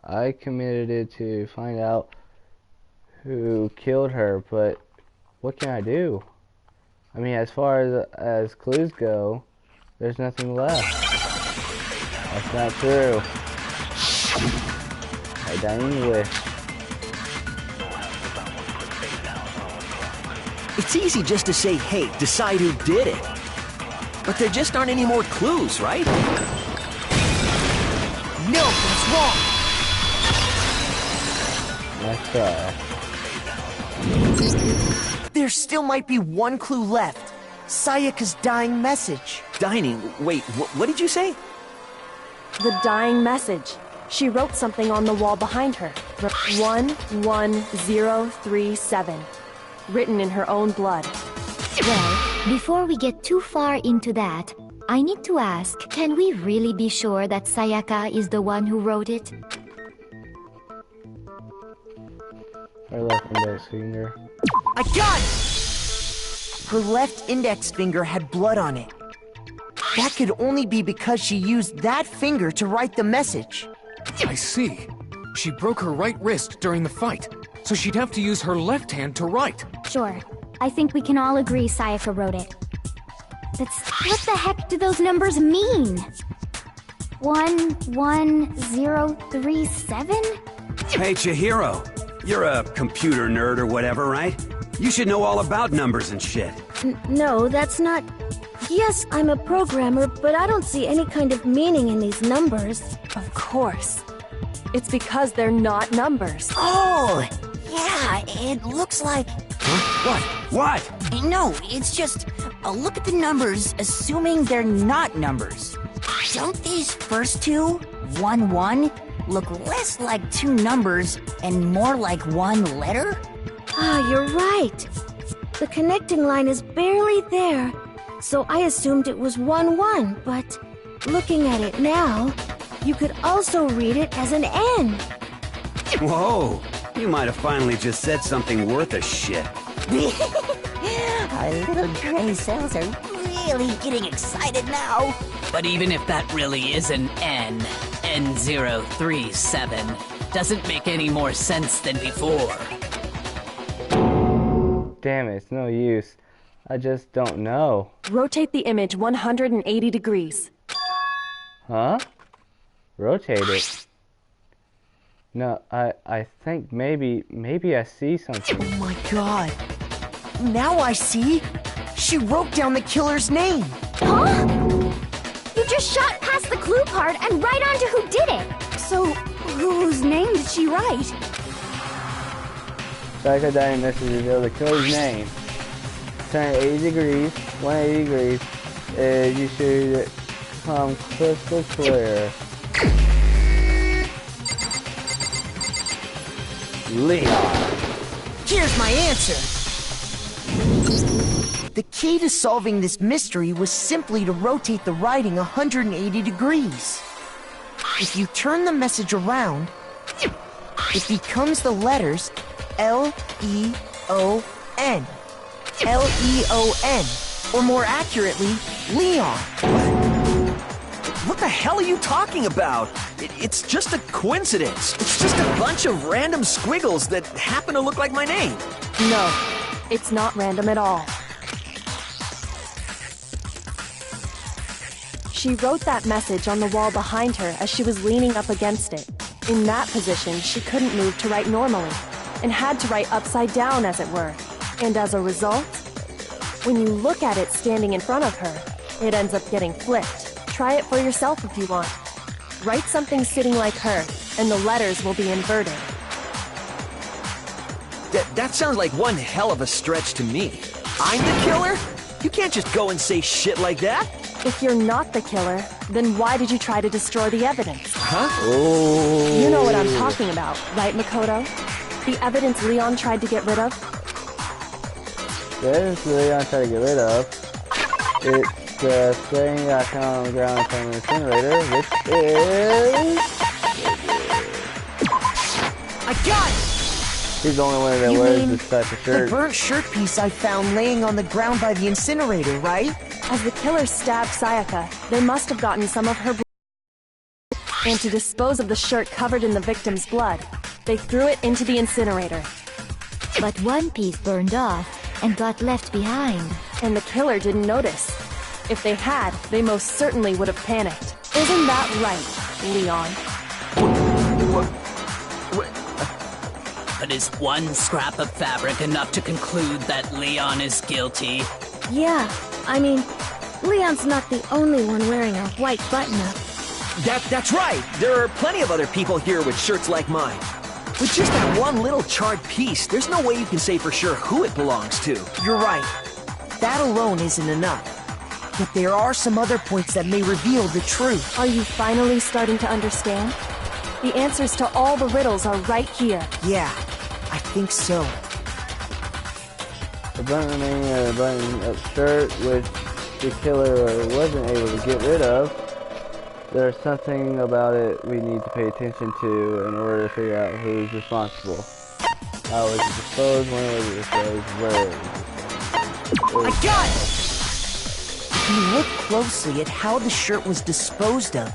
I committed it to find out who killed her, but what can I do? I mean, as far as clues go, there's nothing left. That's not true. My dying wish. It's easy just to say, hey, decide who did it. But there just aren't any more clues, right? No, that's wrong! There still might be one clue left. Sayaka's dying message. Dining? Wait, what did you say? The dying message. She wrote something on the wall behind her. 11037. Written in her own blood. Well, before we get too far into that, I need to ask, can we really be sure that Sayaka is the one who wrote it? Her left index finger. I got it! Her left index finger had blood on it. That could only be because she used that finger to write the message. I see. She broke her right wrist during the fight, so she'd have to use her left hand to write. Sure. I think we can all agree Sayaka wrote it. But what the heck do those numbers mean? 11037? Hey, Chihiro. You're a computer nerd or whatever, right? You should know all about numbers and shit. No, that's not... Yes, I'm a programmer, but I don't see any kind of meaning in these numbers. Of course. It's because they're not numbers. Oh! Yeah, it looks like... Huh? What? No, it's just... look at the numbers, assuming they're not numbers. Don't these first two, 1, 1, look less like two numbers and more like one letter? Ah, you're right. The connecting line is barely there, so I assumed it was 1, 1, but looking at it now, you could also read it as an N. Whoa! You might have finally just said something worth a shit. Our little gray cells are really getting excited now. But even if that really is an N, N037, doesn't make any more sense than before. Damn it, it's no use. I just don't know. Rotate the image 180 degrees. Huh? Rotate it? No, I think maybe I see something. Oh my god. Now I see. She wrote down the killer's name. Huh? You just shot past the clue part and right onto who did it. So, whose name did she write? Psycho Diary message revealed the killer's name. Turn 80 degrees, 180 degrees, and you should come crystal clear. Leon. Here's my answer. The key to solving this mystery was simply to rotate the writing 180 degrees. If you turn the message around, it becomes the letters L-E-O-N. L-E-O-N. Or more accurately, Leon. What the hell are you talking about? It's just a coincidence. It's just a bunch of random squiggles that happen to look like my name. No, it's not random at all. She wrote that message on the wall behind her as she was leaning up against it. In that position, she couldn't move to write normally, and had to write upside down, as it were. And as a result, when you look at it standing in front of her, it ends up getting flipped. Try it for yourself if you want. Write something sitting like her, and the letters will be inverted. That sounds like one hell of a stretch to me. I'm the killer? You can't just go and say shit like that. If you're not the killer, then why did you try to destroy the evidence? Huh? Oh. You know what I'm talking about, right, Makoto? The evidence Leon tried to get rid of? The evidence Leon tried to get rid of. It's the thing that found on the ground from an incinerator, which is... I got it! He's the only one that wears this type of shirt. The burnt shirt piece I found laying on the ground by the incinerator, right? As the killer stabbed Sayaka, they must have gotten some of her blood. And to dispose of the shirt covered in the victim's blood, they threw it into the incinerator. But one piece burned off and got left behind. And the killer didn't notice. If they had, they most certainly would have panicked. Isn't that right, Leon? But is one scrap of fabric enough to conclude that Leon is guilty? Yeah, I mean, Leon's not the only one wearing a white button-up. That's right. There are plenty of other people here with shirts like mine. With just that one little charred piece, there's no way you can say for sure who it belongs to. You're right. That alone isn't enough. But there are some other points that may reveal the truth. Are you finally starting to understand? The answers to all the riddles are right here. Yeah, I think so. The burnt remaining of the button-up shirt, which the killer wasn't able to get rid of. There's something about it we need to pay attention to in order to figure out who's responsible. How was it disposed? When was it disposed? Where was it disposed? I got it! If you look closely at how the shirt was disposed of,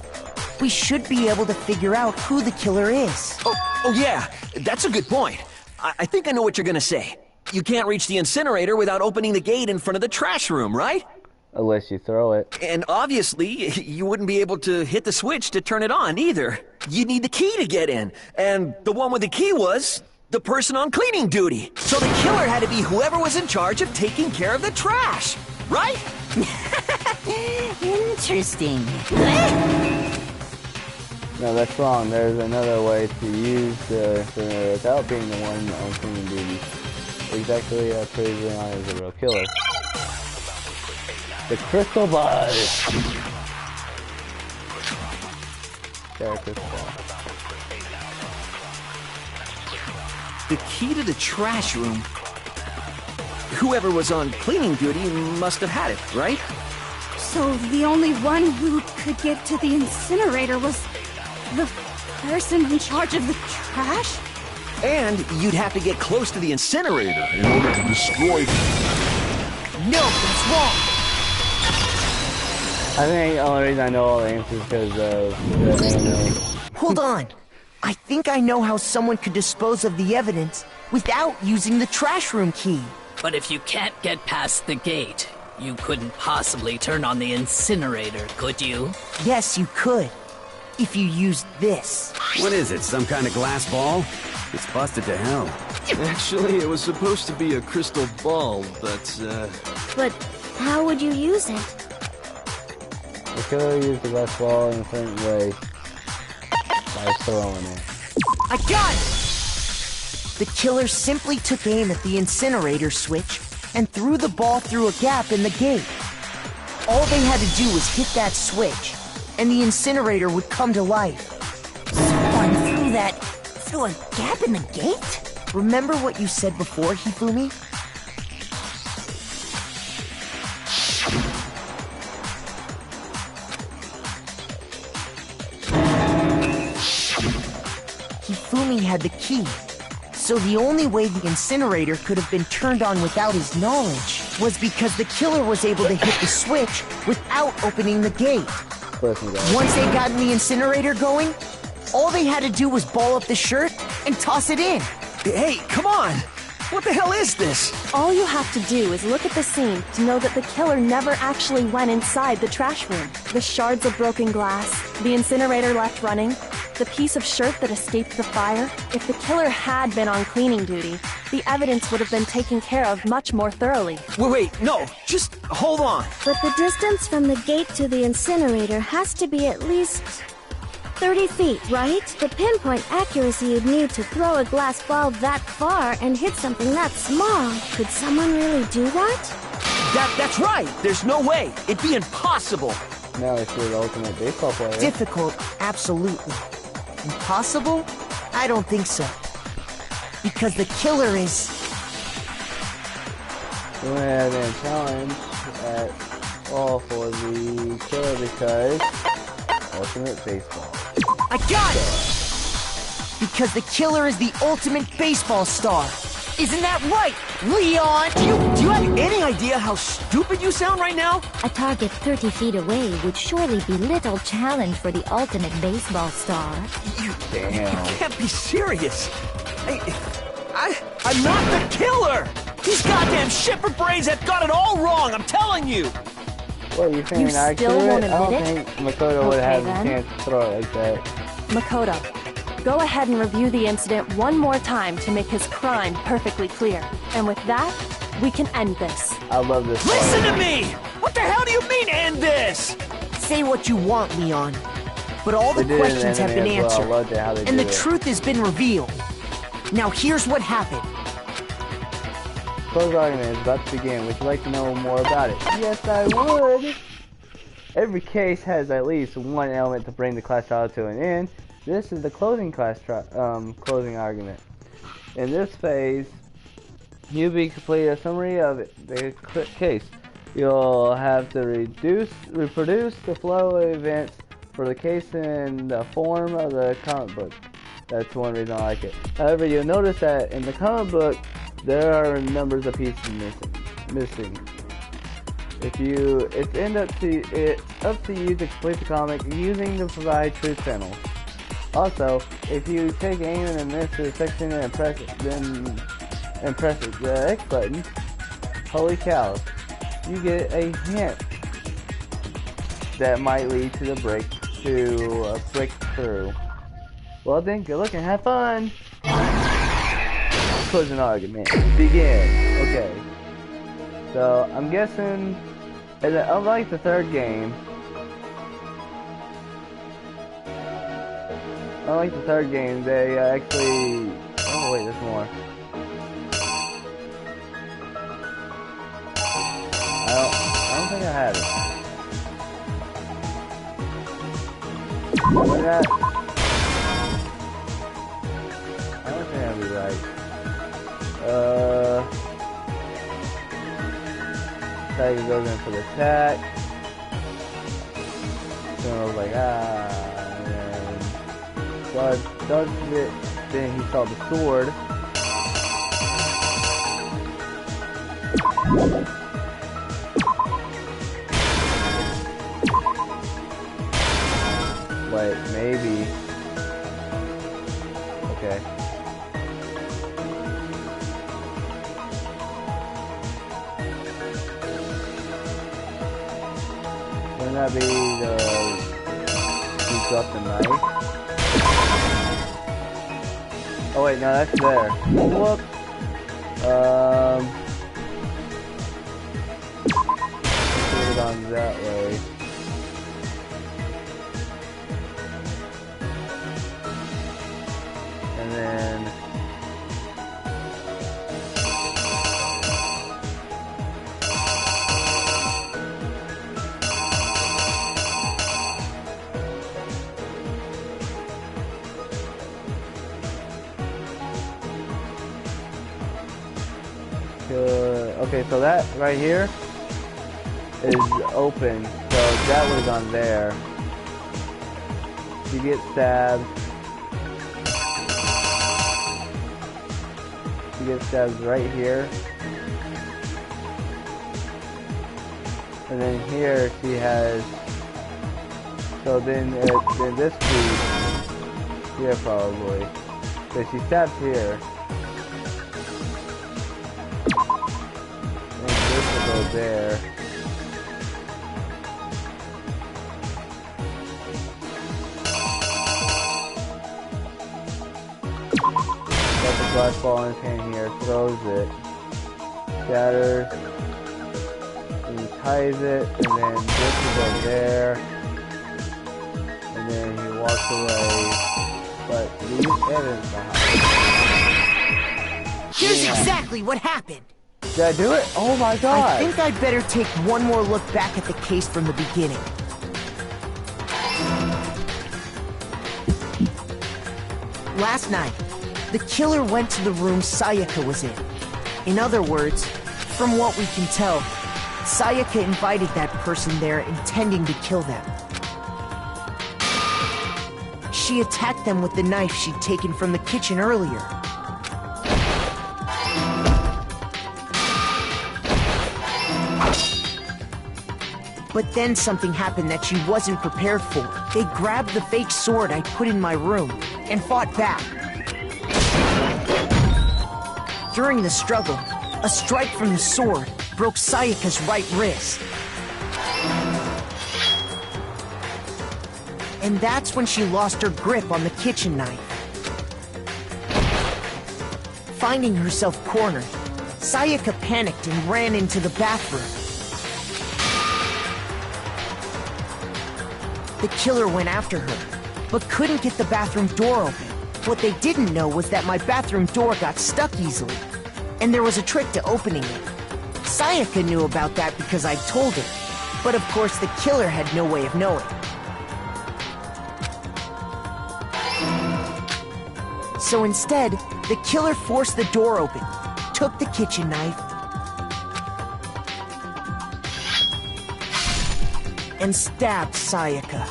we should be able to figure out who the killer is. Oh yeah, that's a good point. I think I know what you're gonna say. You can't reach the incinerator without opening the gate in front of the trash room, right? Unless you throw it. And obviously, you wouldn't be able to hit the switch to turn it on either. You'd need the key to get in. And the one with the key was the person on cleaning duty. So the killer had to be whoever was in charge of taking care of the trash, right? Interesting. No, that's wrong. There's another way to use the incinerator without being the one on cleaning duty. Exactly, previously on as a real killer. The crystal bud. There, crystal ball. The key to the trash room. Whoever was on cleaning duty must have had it, right? So the only one who could get to the incinerator was the person in charge of the trash? And you'd have to get close to the incinerator in order to destroy them. No, that's wrong. I think the only reason I know all the answers is because of the anime. Hold on. I think I know how someone could dispose of the evidence without using the trash room key. But if you can't get past the gate, you couldn't possibly turn on the incinerator, could you? Yes, you could. If you used this. What is it, some kind of glass ball? It's busted to hell. Actually, it was supposed to be a crystal ball, but, But how would you use it? The killer used the glass ball in a certain way by throwing it. I got it! The killer simply took aim at the incinerator switch and threw the ball through a gap in the gate. All they had to do was hit that switch, and the incinerator would come to life. Someone threw a gap in the gate? Remember what you said before, Hifumi? Hifumi had the key, so the only way the incinerator could have been turned on without his knowledge was because the killer was able to hit the switch without opening the gate. Once they got the incinerator going, all they had to do was ball up the shirt and toss it in. Hey, come on! What the hell is this? All you have to do is look at the scene to know that the killer never actually went inside the trash room. The shards of broken glass, the incinerator left running, the piece of shirt that escaped the fire. If the killer had been on cleaning duty, the evidence would have been taken care of much more thoroughly. Wait, no, just hold on. But the distance from the gate to the incinerator has to be at least 30 feet, right? The pinpoint accuracy you'd need to throw a glass ball that far and hit something that small. Could someone really do that? That's right! There's no way! It'd be impossible! Now if you're the ultimate baseball player. Difficult, absolutely. Impossible? I don't think so. Because the killer is... We went ahead and challenged at all for the killer because ultimate baseball. I got it! Because the killer is the ultimate baseball star. Isn't that right, Leon? Do you have any idea how stupid you sound right now? A target 30 feet away would surely be little challenge for the ultimate baseball star. You can't be serious. I'm not the killer! These goddamn shipper brains have got it all wrong, I'm telling you! What, you think You still won't I don't admit think Makoto would have then. a chance to throw it like that. Makoto, go ahead and review the incident one more time to make his crime perfectly clear. And with that, we can end this. I love this Listen part. to me! What the hell do you mean, end this? Say what you want, Leon. But all the They did it in questions have been anime as well. I answered. loved it how they And the did it. truth has been revealed. Now here's what happened. Closed argument is about to begin. Would you like to know more about it? Yes, I would. Every case has at least one element to bring the class trial to an end. This is the closing closing argument. In this phase, you'll be completing a summary of the case. You'll have to reproduce the flow of events for the case in the form of the comic book. That's one reason I like it. However, you'll notice that in the comic book, there are numbers of pieces missing. It's up to you to complete the comic using the provide truth channel. Also, if you take aim and miss the section and press the X button, holy cow, you get a hint that might lead to the breakthrough. Well then, good luck and have fun. Closing argument. Begin. Okay. So, I'm guessing And unlike the third game, they actually... Oh wait, there's more. I don't think I had it. Look at that. I don't think I'll be right. Tiger goes in for the attack. So I was like, and then dodged it. Then he saw the sword. But maybe. Okay. Wouldn't that be the... He dropped the knife? Oh wait, no, that's there. Whoop. Put it on that way. And then... Okay, so that right here is open, so that would have gone there. You get stabbed. She gets stabbed right here. And then here she has... So then this piece here probably. So she stabs here. And this will go there. Got the glass ball in his hand here, throws it, shatters, and he ties it, and then this will go there, and then he walks away, but leaves evidence behind. Here's exactly what happened. Did I do it? Oh my god! I think I'd better take one more look back at the case from the beginning. Last night, the killer went to the room Sayaka was in. In other words, from what we can tell, Sayaka invited that person there intending to kill them. She attacked them with the knife she'd taken from the kitchen earlier. But then something happened that she wasn't prepared for. They grabbed the fake sword I put in my room and fought back. During the struggle, a strike from the sword broke Sayaka's right wrist. And that's when she lost her grip on the kitchen knife. Finding herself cornered, Sayaka panicked and ran into the bathroom. The killer went after her, but couldn't get the bathroom door open. What they didn't know was that my bathroom door got stuck easily, and there was a trick to opening it. Sayaka knew about that because I told her, but of course the killer had no way of knowing. So instead, the killer forced the door open, took the kitchen knife, and stabbed Sayaka.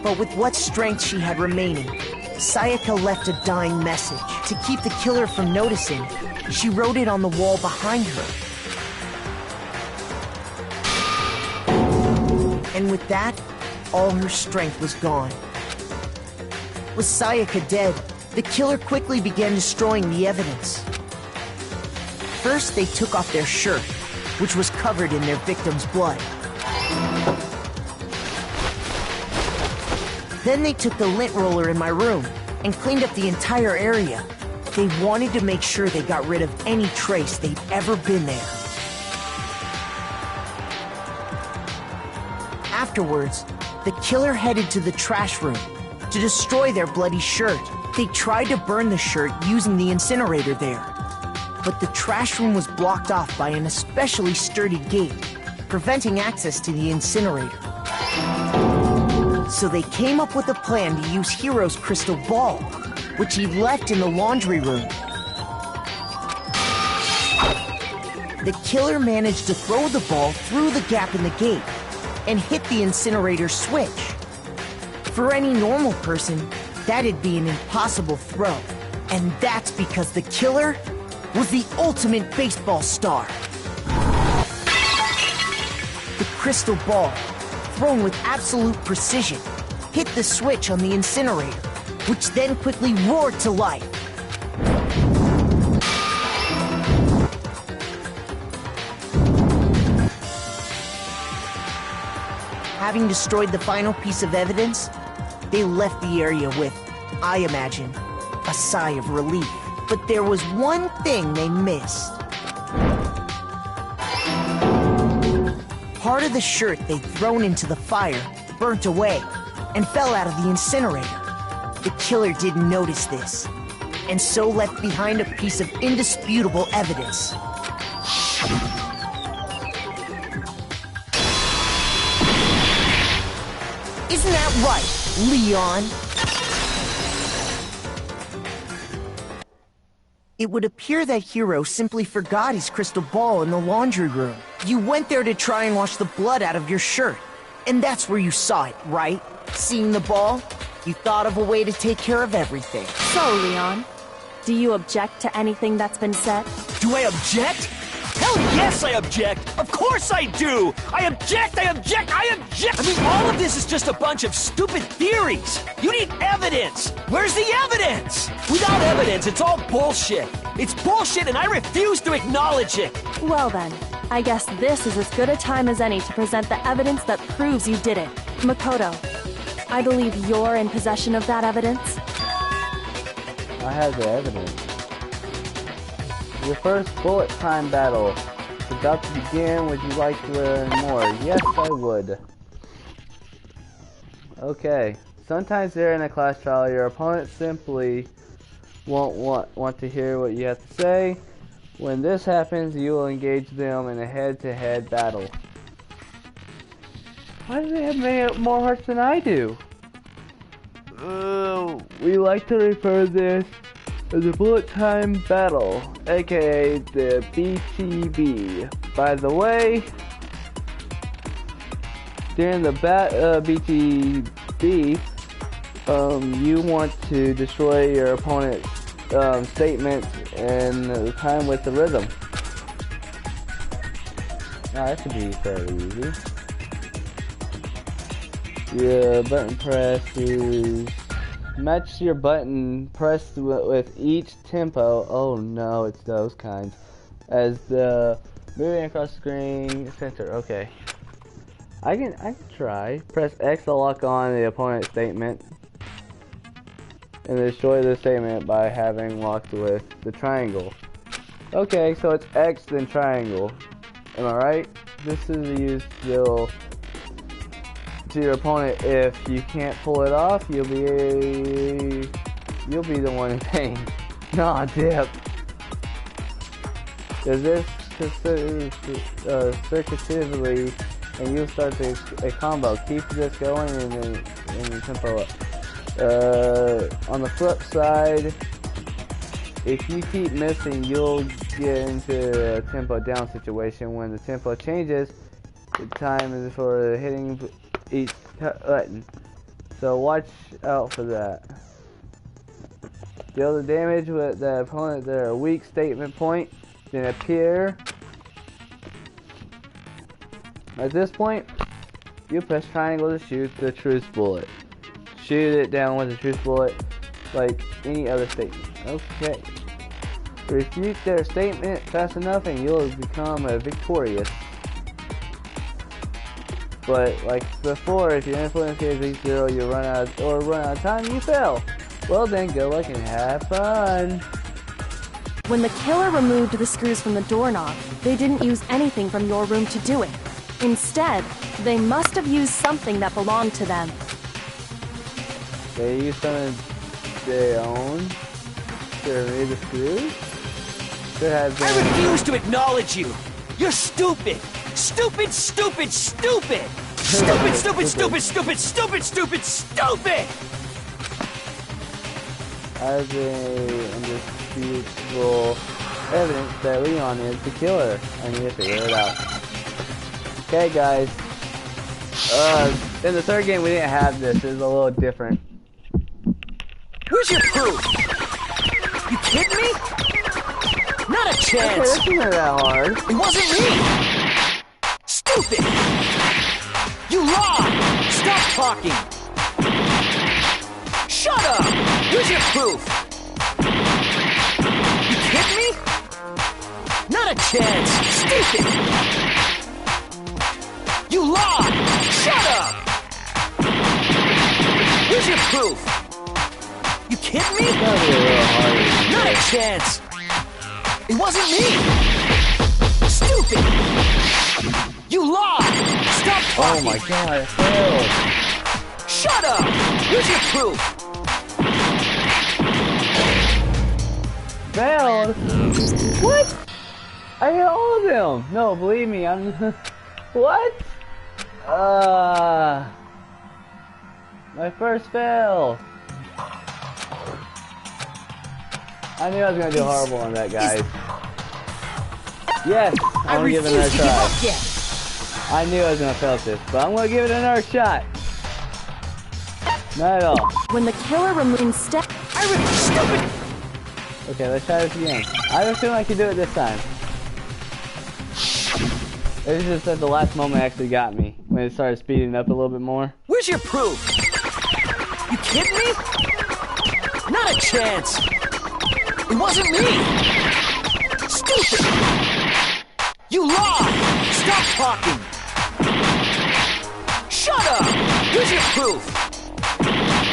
But with what strength she had remaining, Sayaka left a dying message. To keep the killer from noticing, she wrote it on the wall behind her. And with that, all her strength was gone. With Sayaka dead, the killer quickly began destroying the evidence. First, they took off their shirt, which was covered in their victim's blood. Then they took the lint roller in my room and cleaned up the entire area. They wanted to make sure they got rid of any trace they'd ever been there. Afterwards, the killer headed to the trash room to destroy their bloody shirt. They tried to burn the shirt using the incinerator there, but the trash room was blocked off by an especially sturdy gate, preventing access to the incinerator. So they came up with a plan to use Hiro's crystal ball, which he left in the laundry room. The killer managed to throw the ball through the gap in the gate and hit the incinerator switch. For any normal person, that'd be an impossible throw. And that's because the killer was the ultimate baseball star. The crystal ball, thrown with absolute precision, hit the switch on the incinerator, which then quickly roared to life. Having destroyed the final piece of evidence, they left the area with, I imagine, a sigh of relief. But there was one thing they missed. Part of the shirt they'd thrown into the fire burnt away and fell out of the incinerator. The killer didn't notice this, and so left behind a piece of indisputable evidence. Isn't that right, Leon? It would appear that Hiro simply forgot his crystal ball in the laundry room. You went there to try and wash the blood out of your shirt, and that's where you saw it, right? Seeing the ball, you thought of a way to take care of everything. So, Leon, do you object to anything that's been said? Do I object? Hell yes, I object! Of course I do! I object! I object! I object! I mean, all of this is just a bunch of stupid theories! You need evidence! Where's the evidence? Without evidence, it's all bullshit! It's bullshit and I refuse to acknowledge it! Well then, I guess this is as good a time as any to present the evidence that proves you did it. Makoto, I believe you're in possession of that evidence? I have the evidence. Your first bullet time battle is about to begin. Would you like to learn more? Yes, I would. Okay. Sometimes during a class trial, your opponent simply won't want to hear what you have to say. When this happens, you will engage them in a head-to-head battle. Why do they have many more hearts than I do? We like to refer to this as a bullet time battle, aka the BTB. By the way, during the BTB, you want to destroy your opponent's statements and time with the rhythm. Now that should be fairly easy. Your button press is match your button pressed with each tempo. Oh no, it's those kinds. As the moving across the screen center. Okay. I can try. Press X to lock on the opponent's statement. And destroy the statement by having locked with the triangle. Okay, so it's X then triangle. Am I right? This is used to your opponent. If you can't pull it off, you'll be the one in pain. Nah, dip. Does this circuitively, and you'll start a combo. Keep this going and then tempo up. On the flip side, if you keep missing, you'll get into a tempo down situation. When the tempo changes, the time is for hitting each button, so watch out for that. Deal the damage with the opponent their weak statement point, then appear. At this point, you press triangle to shoot the truth bullet. Shoot it down with the truth bullet like any other statement. Okay. Refute their statement fast enough and you'll become victorious. But like before, if your influence is reach 0, you run out of time, you fail. Well then, good luck and have fun. When the killer removed the screws from the doorknob, they didn't use anything from your room to do it. Instead, they must have used something that belonged to them. They used something they own to remove the screws? Could have been... I refuse to acknowledge you! You're stupid! Stupid, stupid, stupid! Stupid, stupid, stupid, stupid, stupid, stupid, stupid! As indisputable evidence that Leon is the killer. I need to figure it out. Okay, guys. In the third game, we didn't have this. It was a little different. Where's your proof? You kidding me? Not a chance! Okay, this isn't that hard. It wasn't me! Stupid! You lied! Stop talking! Shut up! Where's your proof? You kidding me? Not a chance! Stupid! You lied! Shut up! Where's your proof? You kidding me? Not a chance! It wasn't me! Stupid! You lied! Stop talking! Oh my god, I failed! Shut up! Where's your proof? Failed? What? I hit all of them! No, believe me, I'm... What? My first fail! I knew I was gonna do horrible on that, guys. Yes! I'm gonna give it another try. I knew I was gonna fail at this, but I'm gonna give it another shot. Not at all. When the killer removed instead... Stupid! Okay, let's try this again. I don't feel like I can do it this time. It was just at the last moment it actually got me. When it started speeding up a little bit more. Where's your proof? You kidding me? Not a chance! It wasn't me! Stupid! You lied! Stop talking! Shut up! Where's your proof?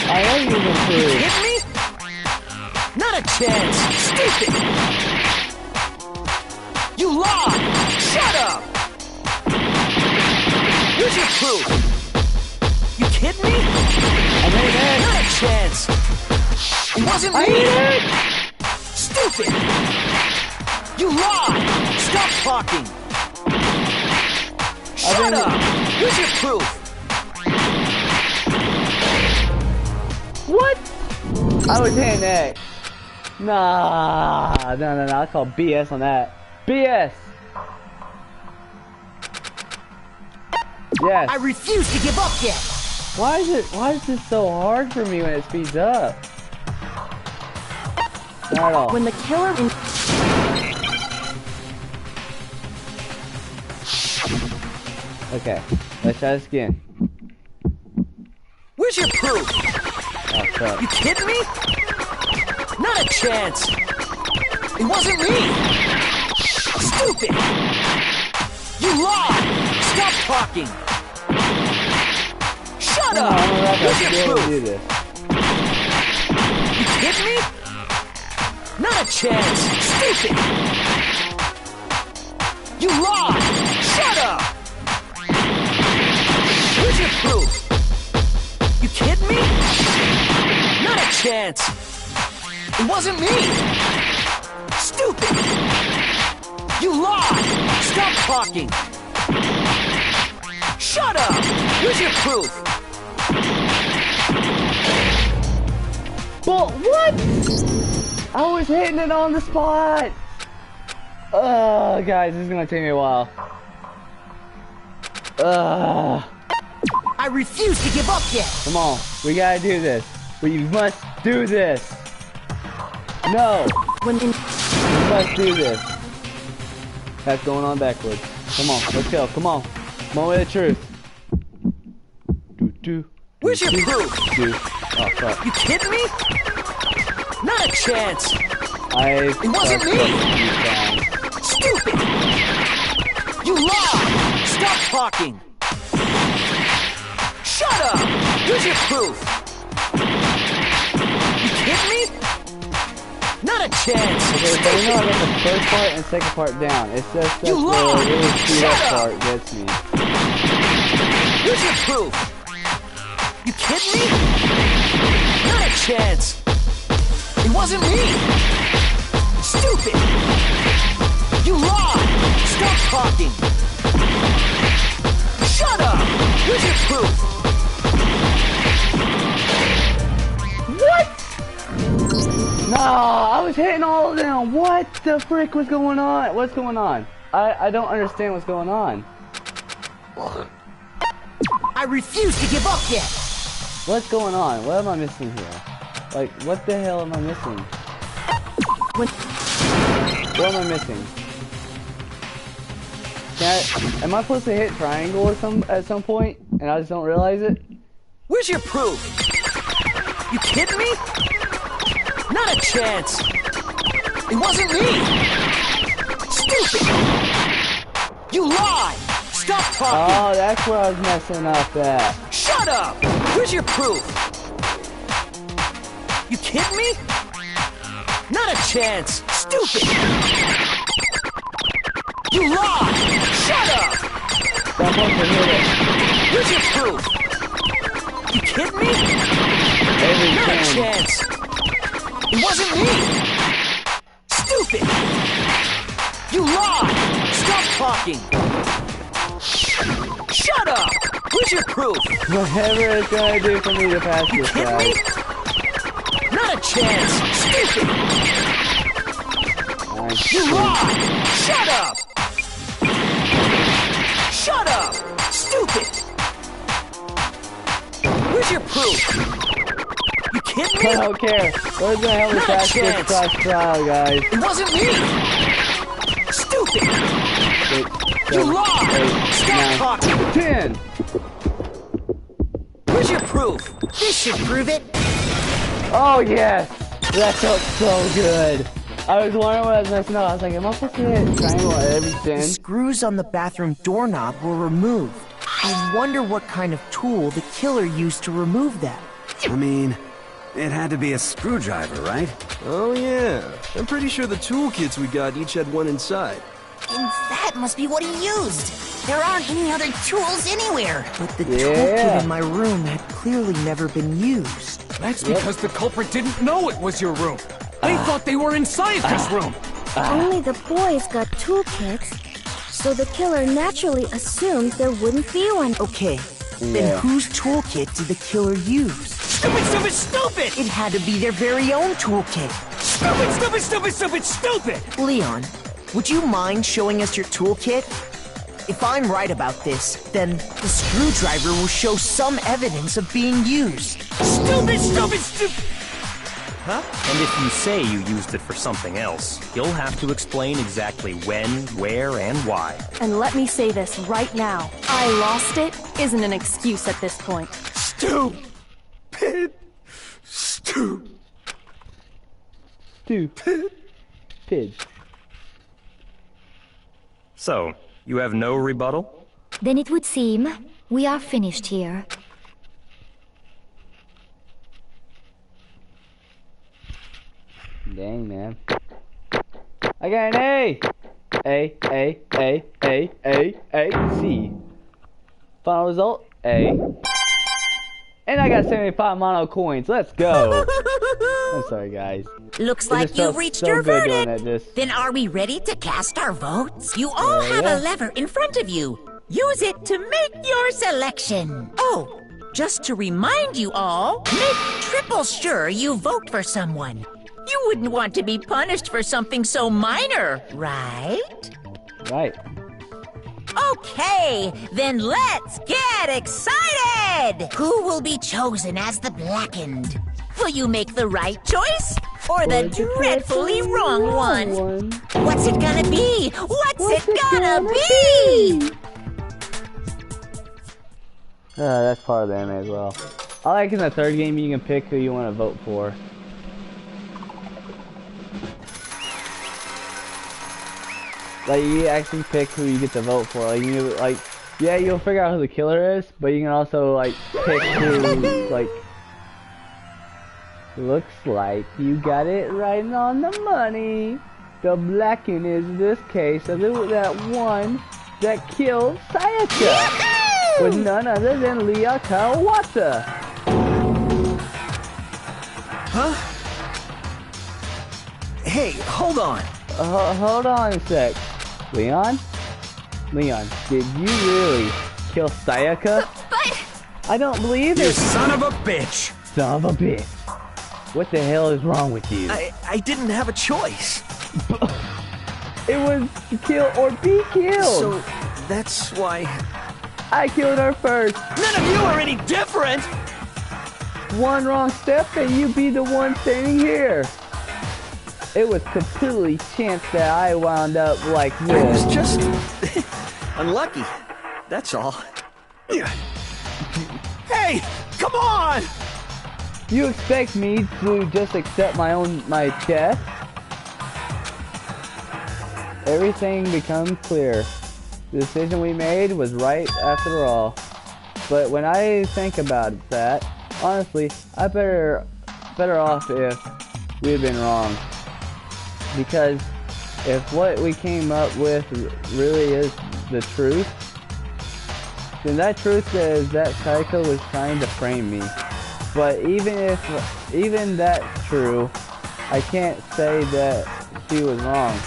I am using proof. You kidding me? Not a chance! Stupid! You lied! Shut up! Where's your proof? You kidding me? I made it! Not a chance! It wasn't me! I made it! Stupid! You lied! Stop talking! Shut up! Where's your proof? What? I was hitting X. Nah, no. I call BS on that. BS! Yes. I refuse to give up yet! Why is this so hard for me when it speeds up? Not at all. When the killer... Okay, let's try this again. Where's your proof? Oh, fuck. You kidding me? Not a chance! It wasn't me! Stupid! You lied! Stop talking! Shut up! Where's your proof? You kidding me? Not a chance! Stupid! You lied! Shut up! Where's your proof? You kidding me? Not a chance! It wasn't me! Stupid! You lied! Stop talking! Shut up! Where's your proof? But what? I was hitting it on the spot! Guys, this is gonna take me a while. I refuse to give up yet! Come on, we gotta do this. We must do this. No! We must do this. That's going on backwards. Come on, let's go. Come on. Moment of truth. Where's your proof? Oh, fuck. You kidding me? Not a chance! It wasn't me! Stupid! You lied! Stop talking! Shut up! Where's your proof? You kidding me? Not a Not a chance! Okay, so you know I got the first part and second part down. It's just that the really speed up part gets me. Here's your proof! You kidding me? Not a chance! It wasn't me! Stupid! You lied! Stop talking! Shut up! Here's your proof! What? No, I was hitting all of them. What the frick was going on? What's going on? I don't understand what's going on. I refuse to give up yet. What's going on? What am I missing here? Like, what the hell am I missing? What am I missing? Am I supposed to hit triangle or at some point and I just don't realize it? Where's your proof? You kidding me? Not a chance! It wasn't me! Stupid! You lied! Stop talking! Oh, that's where I was messing up at. Shut up! Where's your proof? You kidding me? Not a chance! Stupid! You lied! Shut up! Where's your proof? You kidding me? Not a chance! It wasn't me! Stupid! You lied! Stop talking! Shut up! Where's your proof? Whatever it's gonna do for me to pass this guy. Not a chance! Stupid! You lied! Shut up! Shut up! Stupid! Where's your proof? You kidding me? I don't care. We're gonna help me pass this class trial, guys. It wasn't me! Stupid! You lied! Stop talking! 10! Where's your proof? This should prove it. Oh, yes! That felt so good. I was wondering what I was messing up. I was like, am I supposed to hit triangle at every 10? The screws on the bathroom doorknob were removed. I wonder what kind of tool the killer used to remove them. I mean, it had to be a screwdriver, right? Oh yeah, I'm pretty sure the toolkits we got each had one inside. And that must be what he used. There aren't any other tools anywhere. But the toolkit in my room had clearly never been used. That's because the culprit didn't know it was your room. They thought they were in Scientist's room. Only the boys got toolkits, so the killer naturally assumed there wouldn't be one. Okay, then whose toolkit did the killer use? Stupid, stupid, stupid! It had to be their very own toolkit. Stupid, stupid, stupid, stupid, stupid! Leon, would you mind showing us your toolkit? If I'm right about this, then the screwdriver will show some evidence of being used. Stupid, stupid, stupid! Huh? And if you say you used it for something else, you'll have to explain exactly when, where, and why. And let me say this right now. I lost it isn't an excuse at this point. Stupid! Stupid! Pid. So, you have no rebuttal? Then it would seem we are finished here. Dang, man. I got an A! A, C. Final result, A. And I got 75 mono coins. Let's go. I'm sorry, guys. Looks like you've reached your verdict. Then are we ready to cast our votes? You all have a lever in front of you. Use it to make your selection. Oh, just to remind you all, make triple sure you vote for someone. You wouldn't want to be punished for something so minor, right? Right. Okay, then let's get excited! Who will be chosen as the Blackened? Will you make the right choice? Or the dreadfully wrong one? What's it gonna be? What's it gonna be? That's part of the anime as well. I like in the third game you can pick who you want to vote for. Like, you actually pick who you get to vote for. Like, yeah, you'll figure out who the killer is, but you can also, like, pick who, like... Looks like you got it right on the money. The blacking is this case of that one that killed Sayaka with none other than Leah Kawata. Huh? Hey, hold on. Hold on a sec. Leon, did you really kill Sayaka? But I don't believe it. You son of a bitch. Son of a bitch. What the hell is wrong with you? I didn't have a choice. It was kill or be killed. So that's why I killed her first. none of you are any different. One wrong step and you'd be the one standing here. It was completely chance that I wound up like this. I was just unlucky. That's all. Hey, come on! You expect me to just accept my death? Everything becomes clear. The decision we made was right after all. But when I think about that, honestly, I better off if we had been wrong. Because if what we came up with really is the truth, then that truth is that Psycho was trying to frame me. But even that's true, I can't say that she was wrong.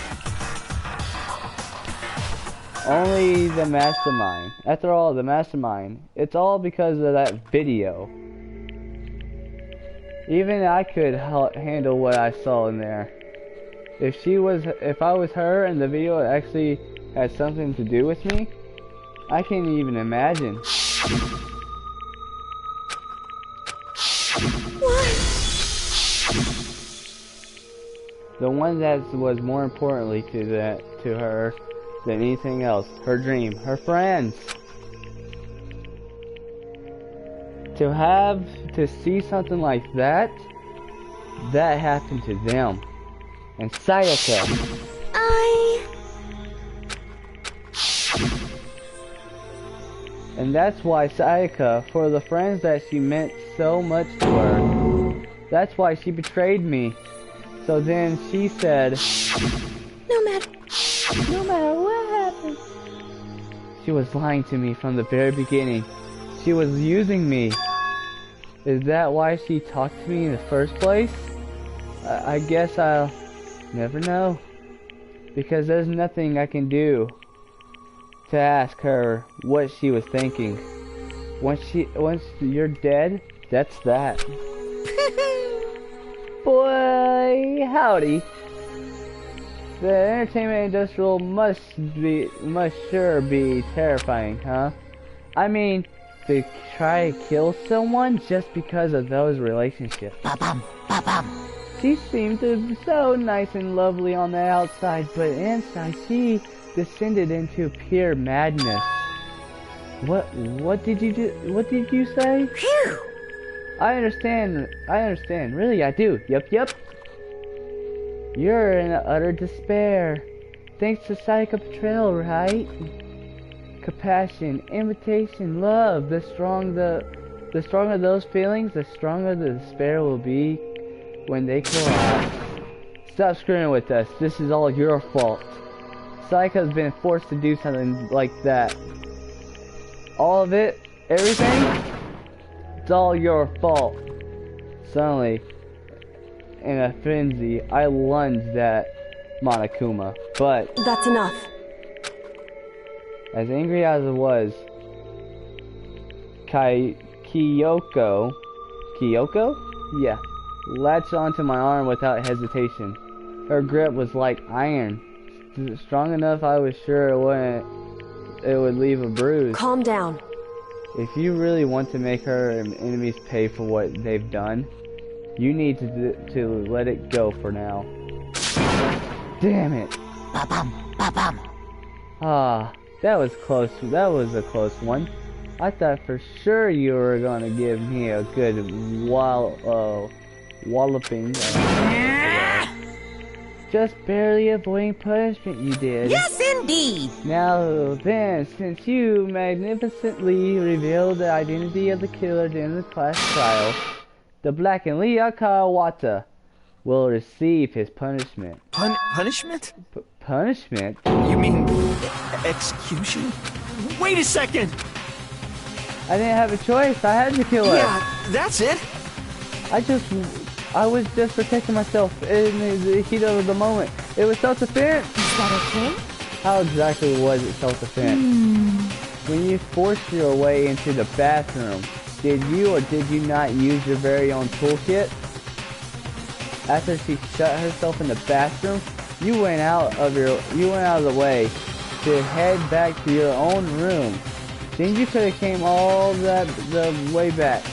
Only the mastermind. After all, the mastermind. It's all because of that video. Even I could handle what I saw in there. If I was her and the video actually had something to do with me, I can't even imagine. The one that was more importantly to her than anything else, her dream, her friends. To see something like that happened to them. And Sayaka. And that's why Sayaka, for the friends that she meant so much to her, that's why she betrayed me. So then she said, no matter what happens. She was lying to me from the very beginning. She was using me. Is that why she talked to me in the first place? I guess I'll never know. Because there's nothing I can do to ask her what she was thinking. Once you're dead, that's that. Boy, howdy. The entertainment industrial must sure be terrifying, huh? I mean, to try to kill someone just because of those relationships. Ba-bum, ba-bum. She seemed to be so nice and lovely on the outside, but inside she descended into pure madness. What did you do? What did you say? Phew! I understand. Really, I do. Yup. You're in utter despair. Thanks to Psycho Betrayal, right? Compassion, invitation, love. The stronger those feelings, the stronger the despair will be when they collapse. Stop screwing with us. This is all your fault. Psycho's been forced to do something like that. All of it, everything, it's all your fault. Suddenly, in a frenzy, I lunged at Monokuma, but that's enough. As angry as it was, Kyoko? Yeah, latched onto my arm without hesitation. Her grip was like iron, strong enough I was sure it would leave a bruise. Calm down. If you really want to make her enemies pay for what they've done, you need to let it go for now. Damn it! Ba-bum, ba-bum. Ah, that was close. That was a close one. I thought for sure you were gonna give me a good walloping. Just barely avoiding punishment, you did. Yes, indeed. Now then, since you magnificently revealed the identity of the killer during the class trial, the Black and Leon Kawata will receive his punishment. Punishment? Punishment? You mean execution? Wait a second! I didn't have a choice. I had to kill her. Yeah, that's it. I was just protecting myself in the heat of the moment. It was self-defense. Is that okay? How exactly was it self-defense? When you forced your way into the bathroom, did you or did you not use your very own toolkit? After she shut herself in the bathroom, you went out of the way to head back to your own room. Then you could have came all the way back,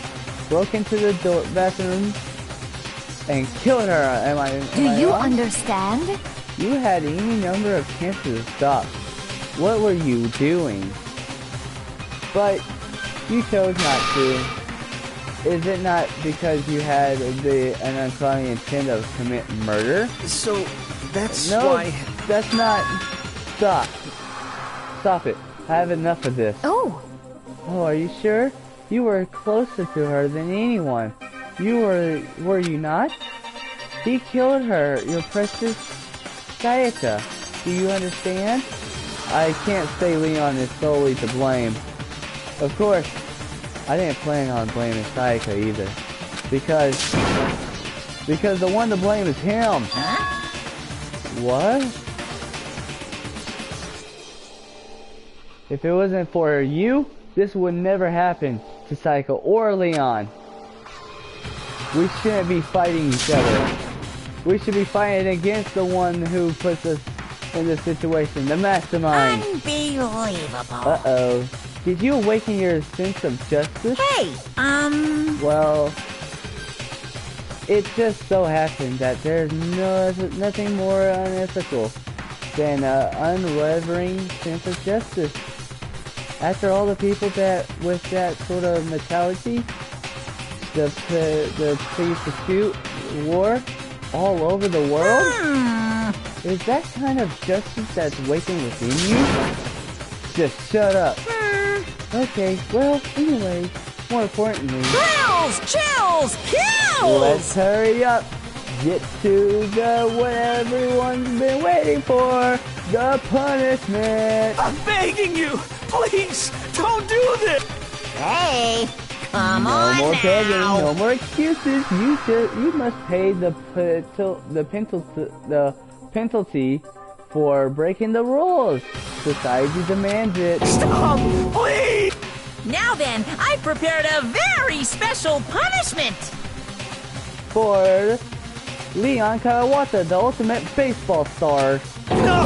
broke into the bathroom, and killed her. Do you understand? You had any number of chances to stop. What were you doing? But you chose not to. Is it not because you had an uncanny intent of commit murder? So that's why. No, that's not. Stop. Stop it. I have enough of this. Oh, are you sure? You were closer to her than anyone. Were you not? He killed her, your precious Sayaka. Do you understand? I can't say Leon is solely to blame. Of course, I didn't plan on blaming Sayaka either. Because the one to blame is him. Huh? What? If it wasn't for you, this would never happen to Sayaka or Leon. We shouldn't be fighting each other. We should be fighting against the one who puts us in this situation, the mastermind. Unbelievable. Uh-oh. Did you awaken your sense of justice? Hey, Well, it just so happened that there's nothing more unethical than an unwavering sense of justice. After all the people that, with that sort of mentality, the pursuit war all over the world? Is that kind of justice that's waking within you? Just shut up. Okay, well, anyway, more importantly... Chills! Kills! Let's hurry up. Get to what everyone's been waiting for. The punishment. I'm begging you! Please, don't do this! Hey, come no on more now! begging, no more excuses. You must pay the penalty for breaking the rules. Society demands it. Stop, please! Now then, I prepared a very special punishment! For Leon Kawata, the ultimate baseball star. No!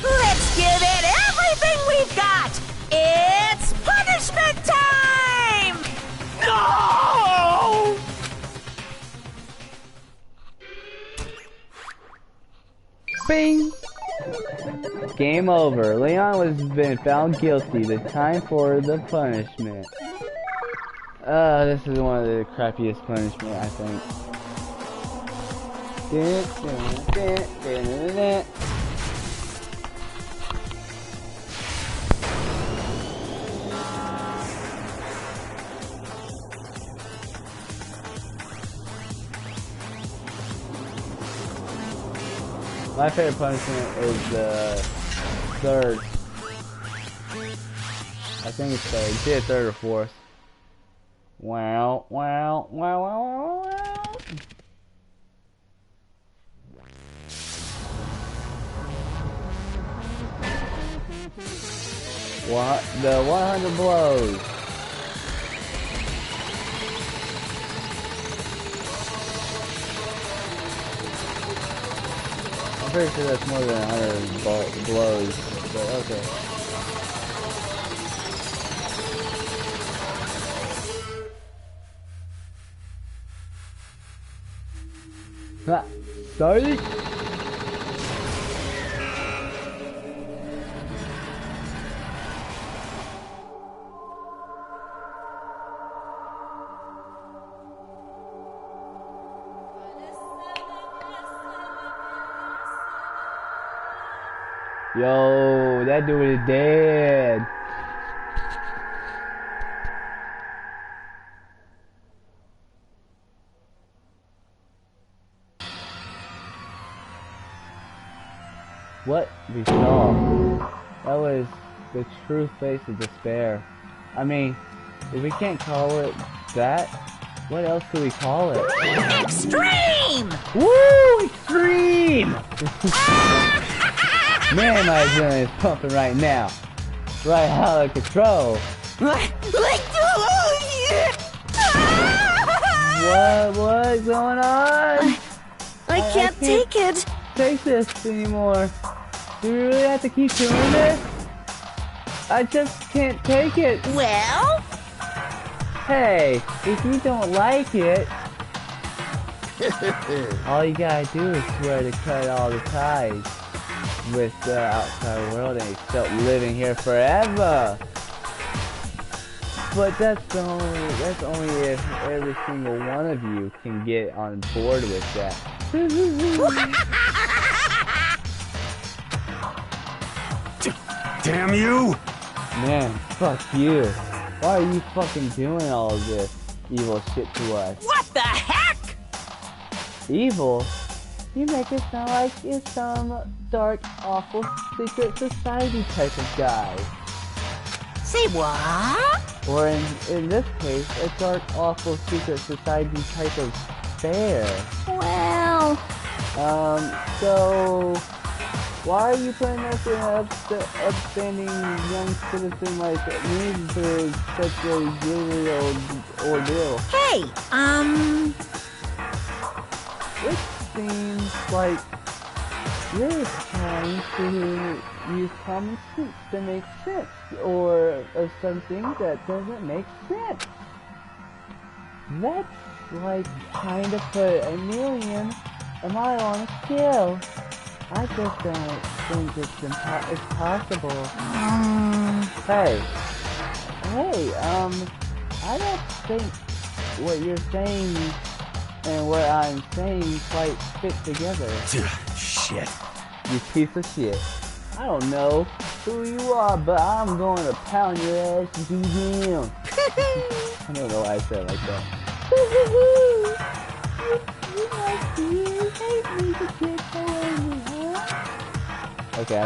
Let's give it everything we've got! It's punishment time! No! Bing! Game over. Leon has been found guilty. The time for the punishment. This is one of the crappiest punishment, I think. My favorite punishment is the third. I think it's third. It's either third or fourth. Wow. What? The 100 blows. I'm pretty sure that's more than 100 blows, but okay. Ha! Sorry? Yo, that dude is dead. what we saw. That was the true face of despair. I mean, if we can't call it that, what else could we call it? Extreme! Woo! Extreme! Man, my adrenaline is pumping right now. Right out of control. What's going on? I can't take it. Take this anymore. Do we really have to keep doing this? I just can't take it. Well? Hey, if you don't like it, all you gotta do is swear to cut all the ties with the outside world and accept living here forever. But that's only if every single one of you can get on board with that. Damn you! Man, fuck you. Why are you fucking doing all of this evil shit to us? What the heck? Evil? You make it sound like you're some dark, awful, secret society type of guy. Say what? Or in this case, a dark, awful, secret society type of bear. Well... So... Why are you putting us in an upstanding young citizen like me through such a gloomy ordeal? Hey, It seems like you're trying to use common sense to make sense, or of something that doesn't make sense. That's like trying to put a million a mile on a scale. I just don't think it's possible. Hey, I don't think what you're saying and what I'm saying quite fit together. Shit. You piece of shit. I don't know who you are, but I'm going to pound your ass to down. I don't know why I said it like that. You hate me to get away, huh? Okay, I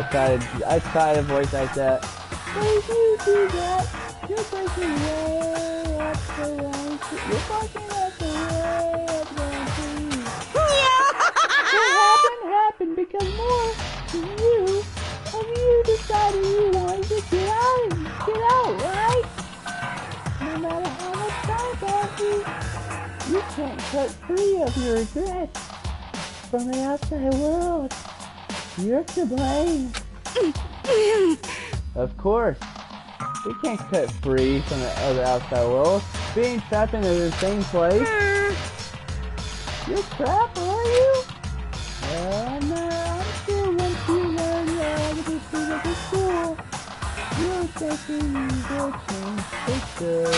tried to voice like that. But if you do that, you're breaking way up the wrong tree. You're fucking up the way up the wrong tree. What happened because more than you decided you wanted to get out, right? No matter how much time passes, you can't cut free of your regrets from the outside world. You're to blame. Of course. We can't cut free from the other outside world. Being trapped in the same place. You're trapped, are you? Well, no, I'm sure once you learn the pieces of the school, you're taking your change for sure.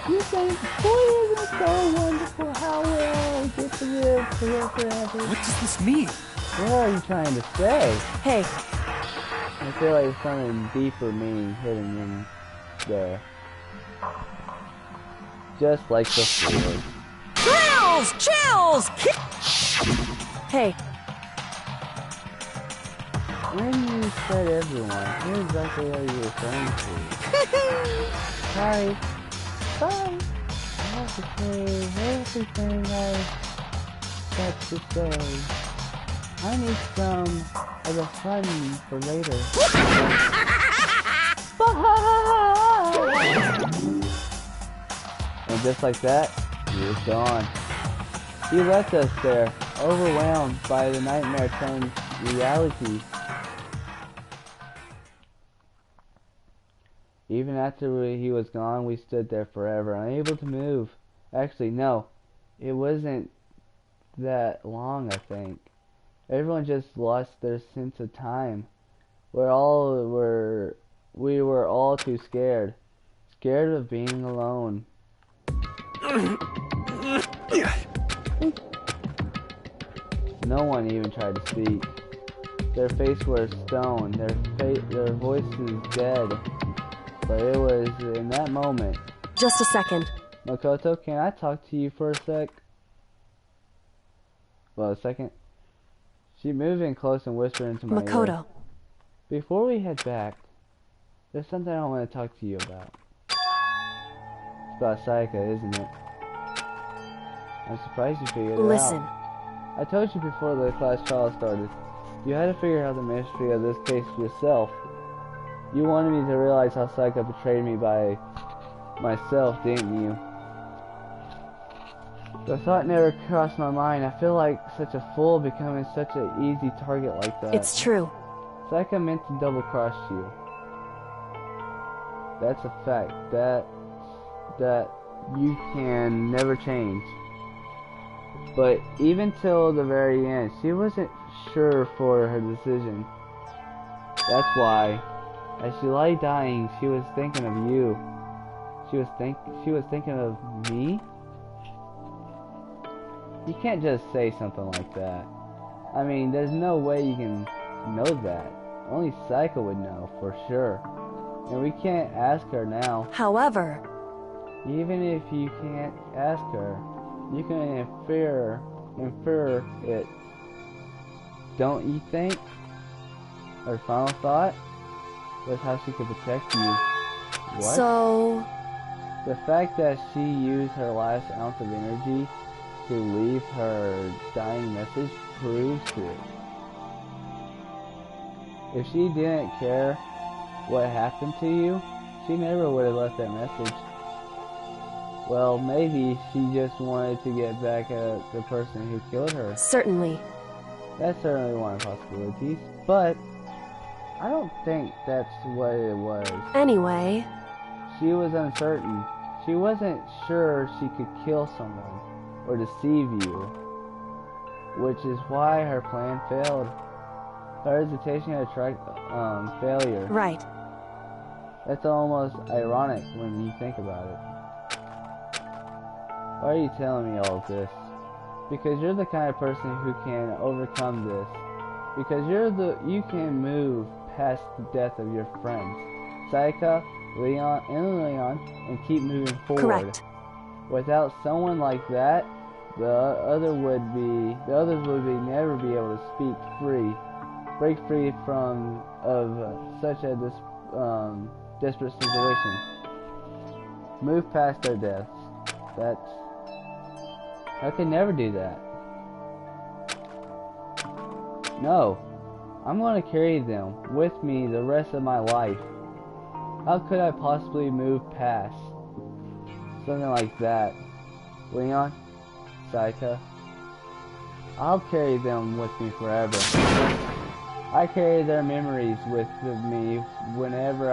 You think, boy, isn't it so wonderful how we'll get to live forever? What does this mean? What are you trying to say? Hey. I feel like there's something deeper meaning hidden in there. Just like before. Chills! Hey. When you said everyone, who exactly are you referring to? Sorry. Bye. I have to say everything I've got to say. I need some of the fun for later. And just like that, he was gone. He left us there, overwhelmed by the nightmare turned reality. Even after he was gone, we stood there forever, unable to move. Actually, no. It wasn't that long, I think. Everyone just lost their sense of time. We were all too scared. Scared of being alone. No one even tried to speak. Their faces were stone, their voices dead. But it was in that moment. Just a second. Makoto, can I talk to you for a sec? Well, a second? She moved in close and whispered into my ear. Makoto. Before we head back, there's something I want to talk to you about. It's about Sayaka, isn't it? I'm surprised you figured it Listen. out. I told you before the class trial started. You had to figure out the mystery of this case yourself. You wanted me to realize how Sayaka betrayed me by myself, didn't you? The thought never crossed my mind. I feel like such a fool becoming such an easy target like that. It's true. Sayaka meant to double-cross you. That's a fact. That you can never change. But even till the very end, she wasn't sure for her decision. That's why, as she lay dying, she was thinking of you. She was thinking of me? You can't just say something like that. I mean, there's no way you can know that. Only Sayaka would know, for sure. And we can't ask her now. However, even if you can't ask her, you can infer it. Don't you think? Her final thought was how she could protect you. What? So... The fact that she used her last ounce of energy to leave her dying message proves it. If she didn't care what happened to you, she never would have left that message. Well, maybe she just wanted to get back at the person who killed her. Certainly. That's certainly one of the possibilities, but I don't think that's what it was. Anyway... She was uncertain. She wasn't sure she could kill someone or deceive you, which is why her plan failed. Her hesitation attracted failure. Right. That's almost ironic when you think about it. Why are you telling me all of this? Because you're the kind of person who can overcome this. Because you can move past the death of your friends, Sayaka, Leon, and keep moving forward. Correct. Without someone like that, the others would never be able to break free from such a desperate situation. Move past their deaths. I could never do that. No, I'm going to carry them with me the rest of my life. How could I possibly move past something like that? Leon, Sayaka, I'll carry them with me forever. I carry their memories with me wherever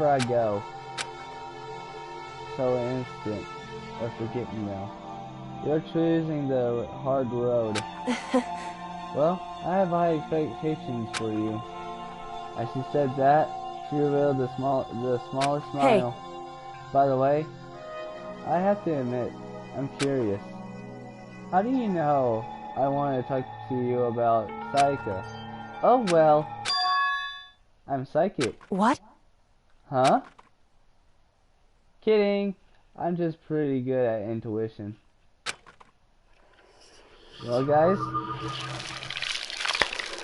I go. So instant of forgetting them. You're choosing the hard road. Well, I have high expectations for you. As she said that, she revealed the smallest smile. Hey. By the way, I have to admit, I'm curious. How do you know I want to talk to you about Sayaka? Oh well, I'm psychic. What? Huh? Kidding. I'm just pretty good at intuition. Well guys,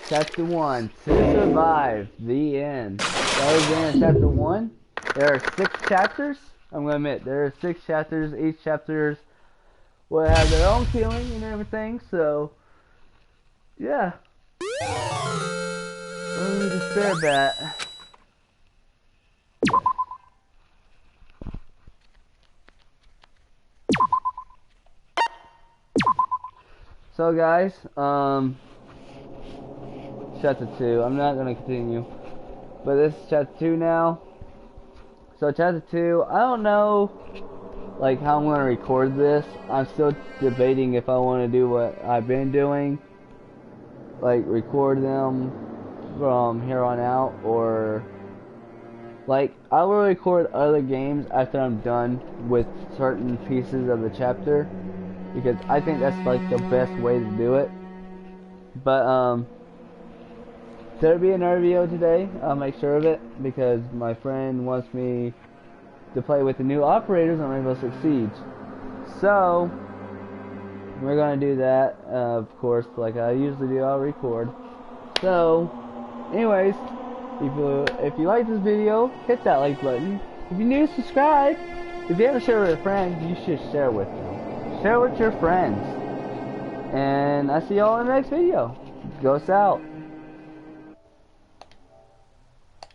Chapter 1, To Survive, the end. That was the end of Chapter 1. There are 6 chapters. I'm going to admit, there are 6 chapters. Each chapter will have their own feeling and everything, so, yeah. Let me despair that. So guys, Chapter 2. I'm not going to continue. But this is Chapter 2 now. So Chapter 2, I don't know like how I'm going to record this. I'm still debating if I want to do what I've been doing. Like record them from here on out, or like I will record other games after I'm done with certain pieces of the chapter. Because I think that's like the best way to do it. But there'll be another video today. I'll make sure of it because my friend wants me to play with the new operators on Rainbow Six Siege. So we're gonna do that, of course, like I usually do. I'll record. So, anyways, if you like this video, hit that like button. If you're new, subscribe. If you haven't shared with a friend, you should share with them. Share with your friends. And I see y'all in the next video. Ghosts out.